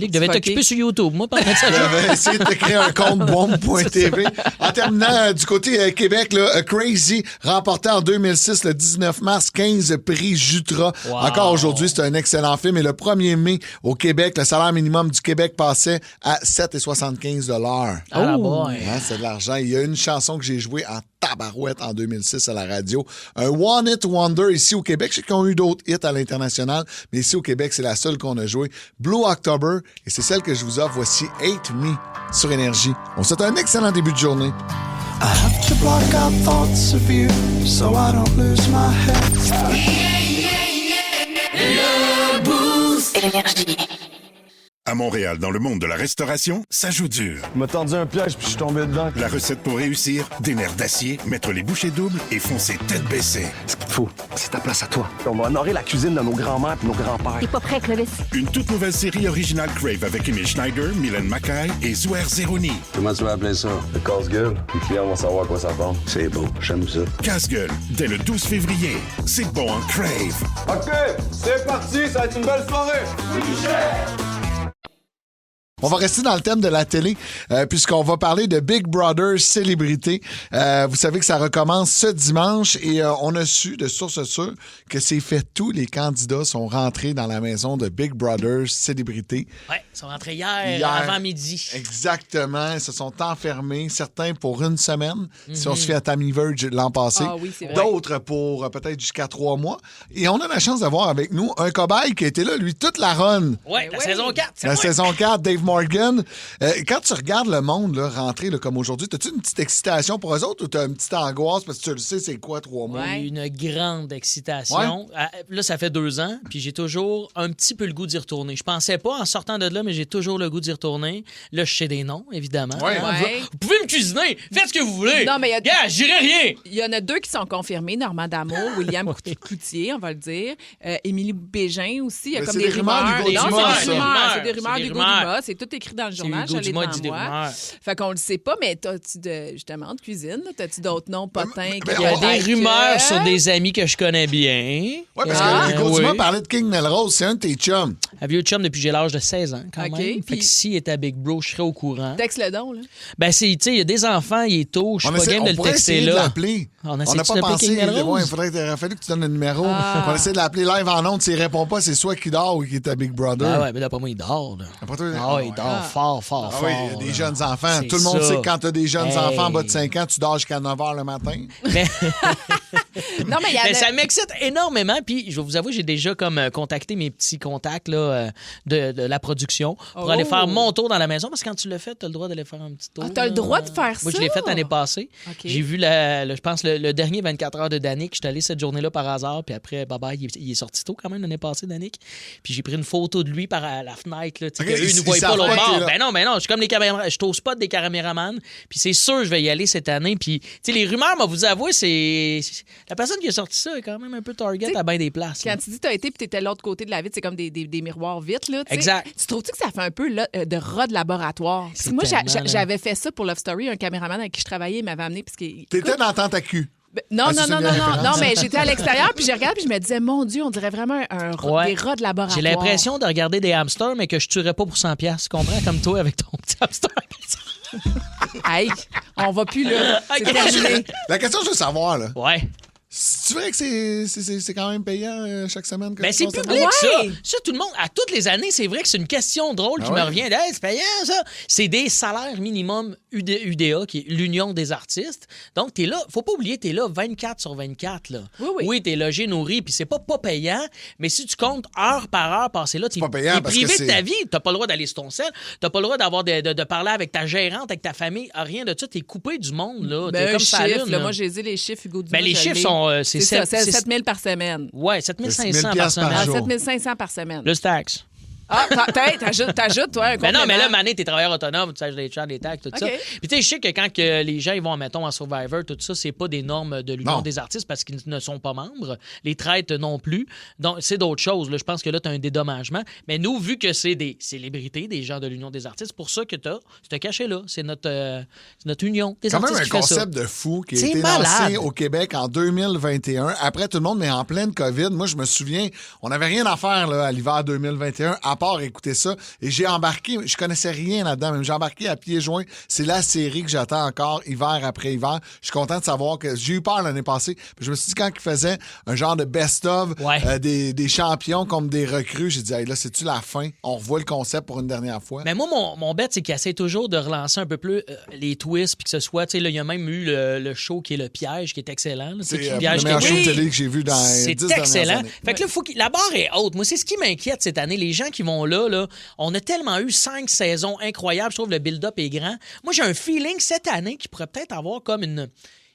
Il devait être occupé sur YouTube, moi, pendant ça. J'avais essayé de créer un compte bombe.tv. En terminant, du côté Québec, là, Crazy remportait en 2006, le 19 mars, 15 prix Jutra. Wow. Encore aujourd'hui, c'est un excellent film. Et le 1er mai, au Québec, le salaire minimum du Québec passait à 7,75 $. Ah, boy. Hein, c'est de l'argent. Il y a une chanson que j'ai jouée en tabarouette en 2006 à la radio. Un One Hit Wonder ici au Québec. Je sais qu'ils ont eu d'autres hits à l'international, mais ici au Québec, c'est la seule qu'on a jouée. Blue October, et c'est celle que je vous offre. Voici Hate Me sur Énergie. On souhaite un excellent début de journée. I have to block out thoughts of you so I don't lose my head. Le Boost. Énergie. À Montréal, dans le monde de la restauration, ça joue dur. Il m'a tendu un piège puis je suis tombé dedans. La recette pour réussir, des nerfs d'acier, mettre les bouchées doubles et foncer tête baissée. Ce qu'il te faut, c'est ta place à toi. On va honorer la cuisine de nos grands-mères et nos grands-pères. T'es pas prêt, Clovis? Une toute nouvelle série originale Crave avec Emile Schneider, Mylène Mackay et Zouer Zeroni. Comment tu vas appeler ça? Le casse-gueule. Les clients vont savoir à quoi ça ressemble. C'est beau, j'aime ça. Casse-gueule, dès le 12 février. C'est bon en Crave. OK, c'est parti, ça va être une belle soirée. On va rester dans le thème de la télé, puisqu'on va parler de Big Brother Célébrité. Vous savez que ça recommence ce dimanche et on a su de sources sûres que c'est fait tout. Les candidats sont rentrés dans la maison de Big Brother Célébrité. Oui, ils sont rentrés hier avant midi. Exactement. Ils se sont enfermés, certains pour une semaine, si on se fait à Tammy Verge l'an passé. Ah oui, c'est vrai. D'autres pour peut-être jusqu'à 3 mois. Et on a la chance d'avoir avec nous un cobaye qui a été là, lui, toute la run. Oui, la saison 4. La saison 4, Dave Morgan. Quand tu regardes le monde là, rentrer là, comme aujourd'hui, as-tu une petite excitation pour eux autres ou t'as une petite angoisse parce que tu le sais, c'est quoi 3 mois? Ouais. Une grande excitation. Ouais. Là, ça fait 2 ans, puis j'ai toujours un petit peu le goût d'y retourner. Je pensais pas en sortant de là, mais j'ai toujours le goût d'y retourner. Là, je sais des noms, évidemment. Ouais. Vous pouvez me cuisiner, faites ce que vous voulez. Non, mais je dirais rien. Il y en a 2 qui sont confirmés, Normand D'Amour, William Cloutier, on va le dire. Émilie Bégin aussi. Il y a comme c'est des des rumeurs rumeurs. d'Hugo Non, Dumas, c'est des ça. rumeurs. C'est des rumeurs C'est des d'Hugo rumeurs. Dumas. C'est tout écrit dans le journal. Hugo Je l'ai Dumas devant dit des moi. rumeurs. Fait qu'on le sait pas, mais t'as-tu justement de cuisine? T'as-tu d'autres noms potins? Il y a des rumeurs sur des amis que je connais bien. Oui, parce que Hugo Dumas parlait de King Melrose, c'est un de tes chums. Un vieux chum depuis que j'ai l'âge de 16 ans, quand OK, même. Fait que s'il était à Big Bro, je serais au courant. Texte le don, là. Ben, tu sais, il y a des enfants, il est tôt, je suis pas game de le texter de là. l'appeler. On n'a pas pensé. Il aurait fallu que tu donnes le numéro. On va essayer de l'appeler live en ondes. S'il répond pas, c'est soit qu'il dort ou qu'il est à Big Brother. Ah ouais, mais d'après moi, il dort. Là. Il dort fort, fort. Oui, il y a des jeunes enfants. C'est Tout le monde ça. sait que quand tu as des jeunes enfants en bas de 5 ans, tu dors jusqu'à 9 h le matin. Mais... Non, mais il y a ça m'excite énormément. Puis, je vais vous avouer, j'ai déjà comme contacté mes petits contacts là, de la production pour aller faire mon tour dans la maison. Parce que quand tu le fais, tu as le droit d'aller faire un petit tour. Ah, t'as le droit de faire ça? Moi, je l'ai fait l'année passée. OK. J'ai vu, je pense, le dernier 24 heures de Danick. Je suis allé cette journée-là par hasard. Puis après, bye-bye, il est sorti tôt quand même l'année passée, Danick. Puis j'ai pris une photo de lui par la fenêtre. Là, OK, eux, ils ne voient pas l'autre bord. Ben non, je suis comme les caméramans. Je suis au spot des caméramans. Puis c'est sûr, je vais y aller cette année. Puis, tu sais, les rumeurs, moi, vous avouez, c'est. La personne qui a sorti ça est quand même un peu target à bien des places. Quand tu dis t'as été puis t'étais de l'autre côté de la vitre, c'est comme des miroirs vitres, là. T'sais. Exact. Tu trouves-tu que ça fait un peu de rat de laboratoire? Parce que moi, j'avais fait ça pour Love Story. Un caméraman avec qui je travaillais, il m'avait amené. T'étais dans Tentacule. Non, mais j'étais à l'extérieur, puis je regardais, puis je me disais, mon Dieu, on dirait vraiment des rats de laboratoire. J'ai l'impression de regarder des hamsters, mais que je tuerais pas pour 100$. Tu comprends? Comme toi avec ton petit hamster. Hey, on va plus là. C'est terminé. La question, je veux savoir, là. Ouais. C'est vrai que c'est quand même payant chaque semaine? Ben, c'est public, ça. Ça, tout le monde, à toutes les années, c'est vrai que c'est une question drôle qui me revient. Hey, c'est payant, ça. C'est des salaires minimum UDA, qui est l'Union des artistes. Donc, t'es là, faut pas oublier, t'es là 24 sur 24. Là. Oui, t'es logé, nourri, puis c'est pas payant, mais si tu comptes heure par heure passé là, t'es privé de ta vie. T'as pas le droit d'aller sur ton sel, t'as pas le droit d'avoir de parler avec ta gérante, avec ta famille, rien de ça. T'es coupé du monde, là. Ben, t'es comme ça. Moi, j'ai dit les chiffres, Hugo Dumas. Ben, les chiffres sont... c'est 7 000 par semaine. Oui, 7 500 par semaine. 7 500 par semaine. Le taxe. Ah, t'ajoutes, toi, un complément. Mais non, mais là, Mané, t'es travailleur autonome, tu sais, les charges, les taxes, tout ça. Puis tu sais, je sais que quand les gens ils vont, mettons, en Survivor, tout ça, c'est pas des normes de l'Union des artistes parce qu'ils ne sont pas membres. Les traites non plus. Donc, c'est d'autres choses. Là. Je pense que là, t'as un dédommagement. Mais nous, vu que c'est des célébrités, des gens de l'Union des artistes, c'est pour ça que t'as ce cachet-là. C'est notre union des artistes. C'est quand même un concept de fou qui a été lancé au Québec en 2021. Après, tout le monde est en pleine COVID. Moi, je me souviens, on n'avait rien à faire là, à l'hiver 2021, à part écouter ça. Et j'ai embarqué, je connaissais rien là-dedans, mais j'ai embarqué à pieds joints. C'est la série que j'attends encore, hiver après hiver. Je suis content de savoir que j'ai eu peur l'année passée. Je me suis dit, quand ils faisaient un genre de best-of des champions comme des recrues, j'ai dit, hey, là, c'est-tu la fin? On revoit le concept pour une dernière fois. Mais moi, mon bet, c'est qu'ils essaient toujours de relancer un peu plus les twists, puis que ce soit, tu sais, il y a même eu le show qui est le piège, qui est excellent. Là. C'est le meilleur show de télé que j'ai vu dans les 10 excellent. Années. Fait que là, la barre est haute. Moi, c'est ce qui m'inquiète cette année. Les gens qui vont là, on a tellement eu 5 saisons incroyables. Je trouve le build-up est grand. Moi, j'ai un feeling cette année qu'il pourrait peut-être avoir comme une...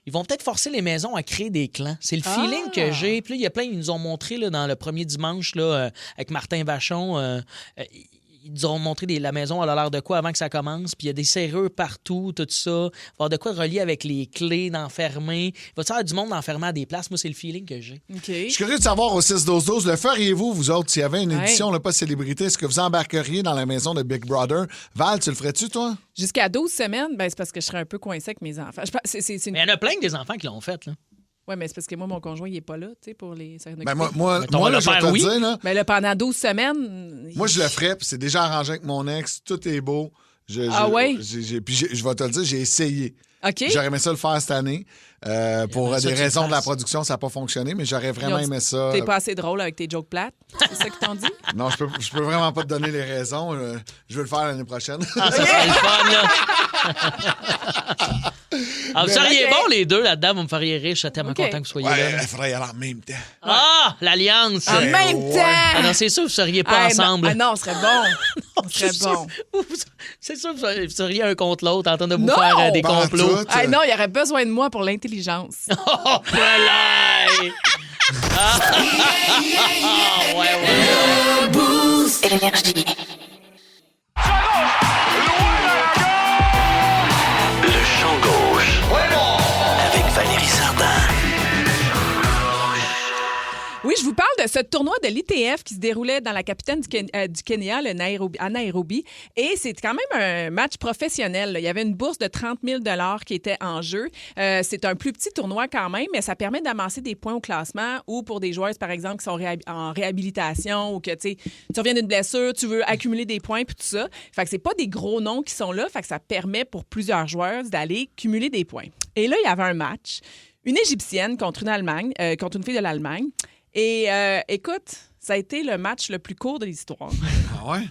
Ils vont peut-être forcer les maisons à créer des clans. C'est le feeling que j'ai. Puis là, il y a plein, ils nous ont montré là, dans le premier dimanche là, avec Martin Vachon... ils nous ont montré la maison, elle a l'air de quoi avant que ça commence. Puis il y a des serrures partout, tout ça. Il va y avoir de quoi relier avec les clés d'enfermer. Il va y avoir du monde d'enfermer à des places. Moi, c'est le feeling que j'ai. Okay. Je suis curieux de savoir au 6-12-12, le feriez-vous, vous autres, s'il y avait une édition, là, pas célébrité, est-ce que vous embarqueriez dans la maison de Big Brother? Val, tu le ferais-tu, toi? Jusqu'à 12 semaines, ben, c'est parce que je serais un peu coincée avec mes enfants. Mais il y en a plein des enfants qui l'ont fait, là. Oui, mais c'est parce que moi, mon conjoint, il n'est pas là, tu sais, pour les... Ben moi là, je vais te dire, là... Mais là, pendant 12 semaines... Moi, je le ferais, puis c'est déjà arrangé avec mon ex, tout est beau. Puis je vais te le dire, j'ai essayé. Okay. J'aurais aimé ça le faire cette année. Pour des raisons de la production, ça n'a pas fonctionné, mais j'aurais vraiment aimé ça. T'es pas assez drôle avec tes jokes plates? C'est ça qu'ils t'ont dit? Non, je peux vraiment pas te donner les raisons. Je vais le faire l'année prochaine. Ah, ça serait le fun, là! Vous seriez bons, les deux, là-dedans. Vous me feriez rire. Je suis tellement content que vous soyez là. Il faudrait y aller en même temps. Ah! L'alliance! En même temps! Ah non, c'est sûr que vous seriez pas ensemble. Non, ce serait bon. Ce serait bon. C'est sûr que vous seriez un contre l'autre en train de vous faire des complots. Non, il y aurait besoin de moi pour l'intelligence. Oh, ouais. Le Boost Énergie. Le champ gauche. Avec Valérie Sardin. Oui, je vous parle de ce tournoi de l'ITF qui se déroulait dans la capitale du Kenya, à Nairobi. Et c'est quand même un match professionnel. Il y avait une bourse de 30 000 $ qui était en jeu. C'est un plus petit tournoi quand même, mais ça permet d'amasser des points au classement ou pour des joueuses, par exemple, qui sont en réhabilitation ou que tu reviens d'une blessure, tu veux accumuler des points puis tout ça. Fait que c'est pas des gros noms qui sont là. Fait que ça permet pour plusieurs joueuses d'aller cumuler des points. Et là, il y avait un match. Une Égyptienne contre une fille de l'Allemagne. Et écoute, ça a été le match le plus court de l'histoire. Ah ouais?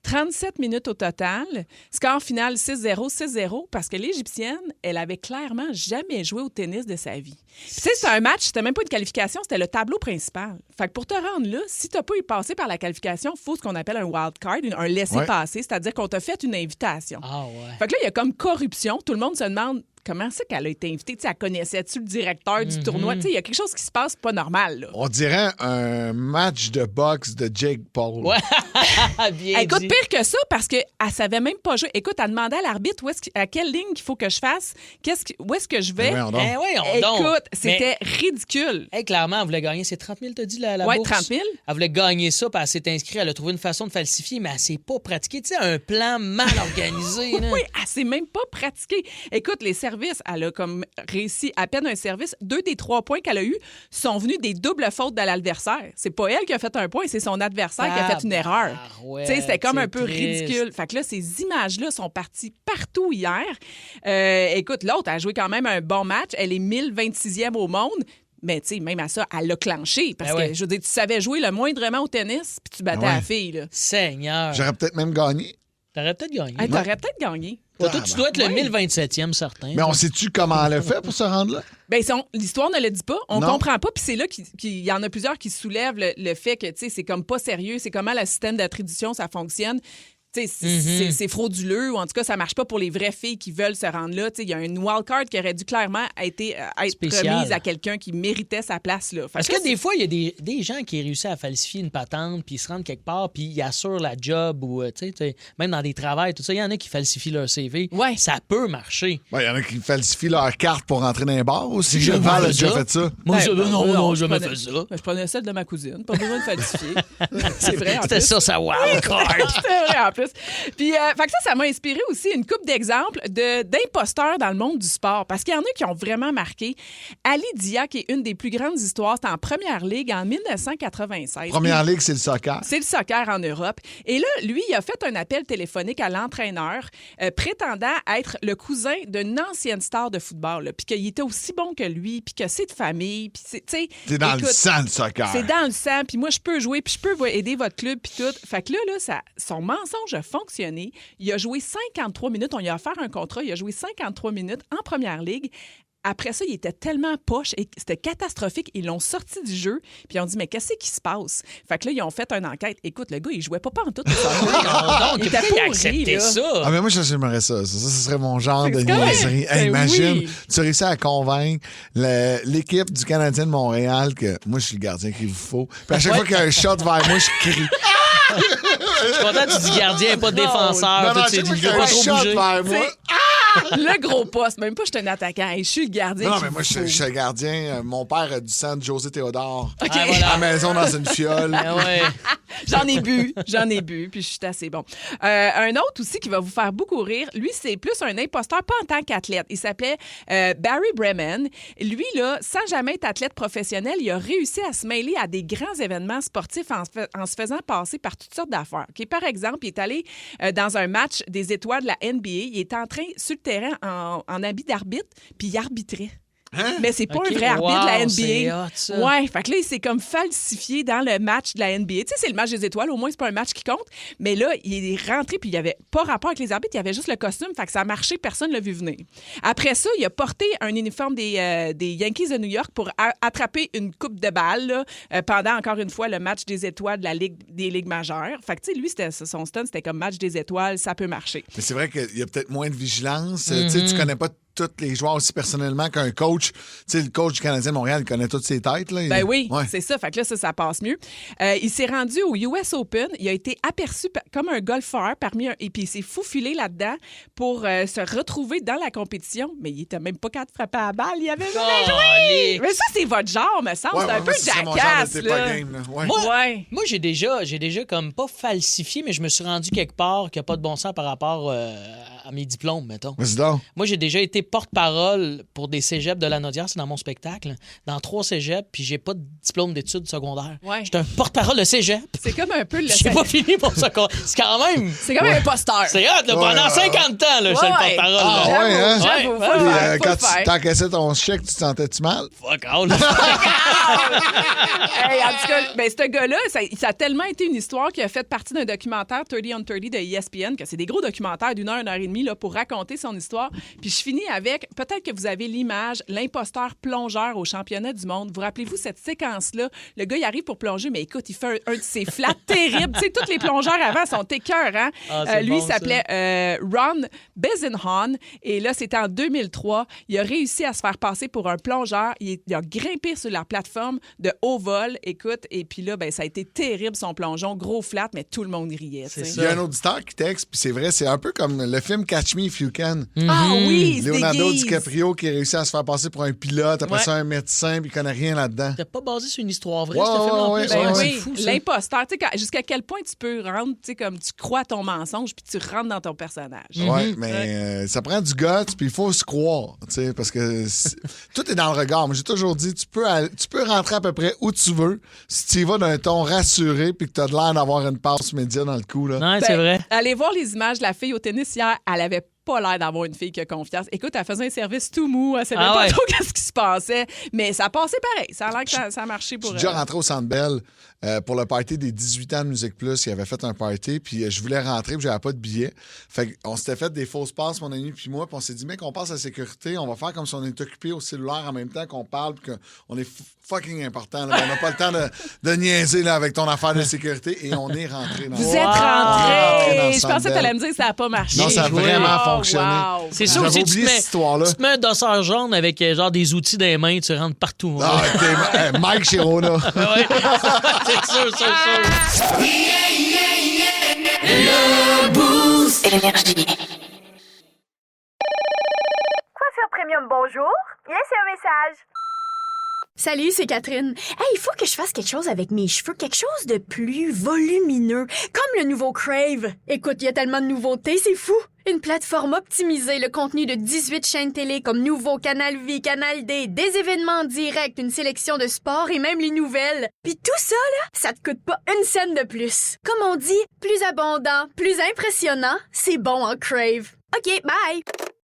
37 minutes au total. Score final 6-0, 6-0, parce que l'Égyptienne, elle avait clairement jamais joué au tennis de sa vie. Tu sais, c'était un match, c'était même pas une qualification, c'était le tableau principal. Fait que pour te rendre là, si t'as pas eu passé par la qualification, il faut ce qu'on appelle un wild card, un laissez-passer, c'est-à-dire qu'on t'a fait une invitation. Ah ouais. Fait que là, il y a comme corruption. Tout le monde se demande comment c'est qu'elle a été invitée? T'sais, elle connaissait-tu le directeur du tournoi? Il y a quelque chose qui se passe pas normal. Là. On dirait un match de boxe de Jake Paul. Ouais, bien écoute, dit. pire que ça, parce qu'elle savait même pas jouer. Écoute, elle demandait à l'arbitre à quelle ligne il faut que je fasse, où est-ce que je vais. Écoute, c'était ridicule. Hey, clairement, elle voulait gagner. C'est 30 000, t'as dit, la bourse? Oui, 30 000. Elle voulait gagner ça, puis elle s'est inscrite. Elle a trouvé une façon de falsifier, mais elle s'est pas pratiquée. Tu sais, un plan mal organisé. Oui, elle s'est même pas pratiquée. Écoute, les services, elle a comme réussi à peine un service. 2 des 3 points qu'elle a eus sont venus des doubles fautes de l'adversaire. C'est pas elle qui a fait un point, c'est son adversaire qui a fait une erreur. Ouais, c'était comme un peu triste. ridicule. Fait que là, ces images-là sont parties partout hier. Écoute, l'autre a joué quand même un bon match. Elle est 1026e au monde. Mais tu sais, même à ça, elle l'a clenché. Parce Ben ouais. que, je veux dire, tu savais jouer le moindrement au tennis, puis tu battais Ouais. la fille. Là. Seigneur. J'aurais peut-être même gagné. T'aurais peut-être gagné. Hey, t'aurais peut-être gagné. Toi, tu dois être le 1027e, certain. Mais on sait-tu comment elle a fait pour se rendre là? Ben, l'histoire ne le dit pas. On Non. comprend pas. Puis c'est là qu'il y en a plusieurs qui soulèvent le fait que, tu sais, c'est comme pas sérieux. C'est comment le système d'attribution, ça fonctionne. Tu sais, c'est frauduleux ou en tout cas, ça marche pas pour les vraies filles qui veulent se rendre là. Tu sais, il y a une wildcard qui aurait dû clairement être Spécial. remise à quelqu'un qui méritait sa place là. Fait Parce que que des fois, il y a des gens qui réussissent à falsifier une patente, puis ils se rendent quelque part, puis ils assurent la job, ou tu sais, même dans des travails, tout ça, il y en a qui falsifient leur CV. Ouais. Ça peut marcher. Il y en a qui falsifient leur carte pour rentrer dans les bars aussi. J'ai Val a fait déjà ça. fait ça. Moi, non, je jamais prenais- fait ça. Je prenais celle de ma cousine. Pas besoin de falsifier. C'est vrai. en C'était plus. ça, sa wildcard. C'était vrai en plus. Puis, fait que ça m'a inspiré aussi une couple d'exemples d'imposteurs dans le monde du sport. Parce qu'il y en a qui ont vraiment marqué. Ali Dia, qui est une des plus grandes histoires, c'était en première ligue en 1996. Première ligue, c'est le soccer. C'est le soccer en Europe. Et là, lui, il a fait un appel téléphonique à l'entraîneur prétendant être le cousin d'une ancienne star de football. Puis qu'il était aussi bon que lui, puis que c'est de famille. Puis tu sais, T'es dans le écoute, sang, le soccer. c'est dans le sang, puis moi, je peux jouer, puis je peux aider votre club, puis tout. Fait que là, son mensonge a fonctionné. Il a joué 53 minutes. On lui a offert un contrat. Il a joué 53 minutes en première ligue. Après ça, il était tellement poche et c'était catastrophique. Ils l'ont sorti du jeu, puis ils ont dit, mais qu'est-ce qui se passe? Fait que là, ils ont fait une enquête. Écoute, le gars, il jouait pas en tout. Il était pourquoi il a pourri, accepté là. ça? Ah, mais moi, j'aimerais ça. Ça serait mon genre de C'est correct. niaiserie. Hey, Ben imagine, oui. tu réussis à convaincre l'équipe du Canadien de Montréal que moi, je suis le gardien qu'il vous faut. Puis à chaque fois qu'il y a un shot vers moi, je crie. Je suis content que tu dis gardien, pas défenseur. Non, non, tout, chaque fois il qu'il y veut a pas un trop shot bouger. vers moi. Le gros poste. Même pas, je suis un attaquant. Hey, je suis le gardien. Non, qu'il mais moi, faut. je suis le gardien. Mon père a du sang de José Théodore. OK. Ah, voilà. À la maison, dans une fiole. Ah ouais. J'en ai bu, puis je suis assez bon. Un autre aussi qui va vous faire beaucoup rire, lui, c'est plus un imposteur, pas en tant qu'athlète. Il s'appelait Barry Bremen. Lui, là, sans jamais être athlète professionnel, il a réussi à se mêler à des grands événements sportifs en se faisant passer par toutes sortes d'affaires. OK? Par exemple, il est allé dans un match des étoiles de la NBA. Il est entré sur le terrain en habit d'arbitre, puis il arbitrait. Mais c'est pas OK, un vrai arbitre de la wow, c'est NBA. hot, ça. Ouais, fait que là, il s'est comme falsifié dans le match de la NBA. Tu sais, c'est le match des étoiles, au moins, c'est pas un match qui compte. Mais là, il est rentré, puis il y avait pas rapport avec les arbitres, il y avait juste le costume, fait que ça a marché, personne l'a vu venir. Après ça, il a porté un uniforme des Yankees de New York pour attraper une coupe de balle là, pendant, encore une fois, le match des étoiles de la Ligue des Ligues majeures. Fait que, tu sais, lui, son stunt, c'était comme match des étoiles, ça peut marcher. Mais c'est vrai qu'il y a peut-être moins de vigilance. Tu sais, tu connais pas tous les joueurs aussi personnellement qu'un coach. Tu sais, le coach du Canadien de Montréal, il connaît toutes ses têtes. Là. Ben oui, Ouais. c'est ça. Fait que là, ça passe mieux. Il s'est rendu au US Open. Il a été aperçu comme un golfeur et puis il s'est faufilé là-dedans pour se retrouver dans la compétition. Mais il était même pas capable de frapper à la balle. Il avait jamais joué. Mais ça, c'est votre genre, me semble. Ouais, c'est un moi, peu ce serait mon genre jackass, de t'es pas là. game, là. Ouais. Moi, j'ai déjà comme pas falsifié, mais je me suis rendu quelque part qui n'a pas de bon sens par rapport à mes diplômes, mettons. Vas-y donc. Moi, j'ai déjà été porte-parole pour des cégeps de Lanaudière, c'est dans mon spectacle, dans 3 cégeps, puis j'ai pas de diplôme d'études secondaires. Ouais. J'étais un porte-parole de cégep. C'est comme un peu le... J'ai pas fini pour ça. C'est quand même... C'est comme un imposteur. C'est hot, là, pendant 50 ans, là, j'étais le porte-parole. Ah, là. ouais, hein? J'avoue, Puis, faut le faire, faut quand le faire. tu t'encaissais ton chèque, tu te sentais-tu mal? Fuck all. Hey, en tout cas, ben, ce gars-là, ça a tellement été une histoire qui a fait partie d'un documentaire 30 on 30 de ESPN, que c'est des gros documentaires d'1 heure, 1 heure et demie là, pour raconter son histoire. Puis je finis avec, peut-être que vous avez l'image, l'imposteur plongeur au championnat du monde. Vous rappelez-vous cette séquence-là? Le gars, il arrive pour plonger, mais écoute, il fait un de ses flats terribles. Tu sais, tous les plongeurs avant sont écœurants. Ah, c'est lui, bon, il s'appelait Ron Bezenhan. Et là, c'était en 2003. Il a réussi à se faire passer pour un plongeur. Il a grimpé sur la plateforme de haut vol. Écoute, et puis là, ben, ça a été terrible, son plongeon. Gros flat, mais tout le monde riait. tu sais. Il y a un auditeur qui texte, puis c'est vrai, c'est un peu comme le film Catch Me If You Can. Ah oui, c'est Leonardo déguise. DiCaprio qui a réussi à se faire passer pour un pilote, après Ouais. ça un médecin, puis il connaît rien là-dedans. T'as pas basé sur une histoire vraie, Ouais, ce film en ouais, plus. ouais, Ben ouais, oui, c'est fou, ça. l'imposteur. Tu sais, jusqu'à quel point tu peux rendre, tu sais, comme tu crois à ton mensonge puis tu rentres dans ton personnage. Oui, mais ça prend du guts, puis il faut se croire, tu sais, parce que tout est dans le regard. Moi, j'ai toujours dit, tu peux rentrer à peu près où tu veux si tu y vas d'un ton rassuré puis que tu as l'air d'avoir une passe média dans le cou. Là. Ouais, c'est vrai. Allez voir les images de la fille au tennis hier. Elle avait pas l'air d'avoir une fille qui a confiance. Écoute, elle faisait un service tout mou. Elle savait Ah pas ouais. trop qu'est-ce qui se passait. Mais ça passait pareil. Ça a l'air que ça a marché pour Je elle. suis déjà rentré au Centre Bell pour le party des 18 ans de Musique Plus. Il avait fait un party, puis je voulais rentrer, puis j'avais pas de billet. Fait qu'on s'était fait des fausses passes, mon ami puis moi, puis on s'est dit, mec, on passe à la sécurité, on va faire comme si on est occupé au cellulaire en même temps qu'on parle, puis qu'on est fucking important. Là. On n'a pas le temps de niaiser là, avec ton affaire de sécurité, et on est rentré dans Vous êtes On est rentré dans rentrés! le Je Centre pensais que tu Bell. allais me dire que ça n'a pas marché. Non, ça a vraiment fonctionné. Wow. C'est sûr J'avais aussi, oublié cette histoire-là. tu te mets un dosseur jaune avec genre des outils dans les mains, tu rentres partout. Ah, t'es Mike Chirona. Ouais. C'est sûr, c'est sûr. Le Boost. Énergie. Coiffure Premium, bonjour. Laissez un message. Salut, c'est Catherine. Hey, il faut que je fasse quelque chose avec mes cheveux, quelque chose de plus volumineux, comme le nouveau Crave. Écoute, il y a tellement de nouveautés, c'est fou. Une plateforme optimisée, le contenu de 18 chaînes télé comme Nouveau, Canal Vie, Canal D, des événements en direct, une sélection de sports et même les nouvelles. Puis tout ça, là, ça te coûte pas une scène de plus. Comme on dit, plus abondant, plus impressionnant, c'est bon en Crave. OK, bye!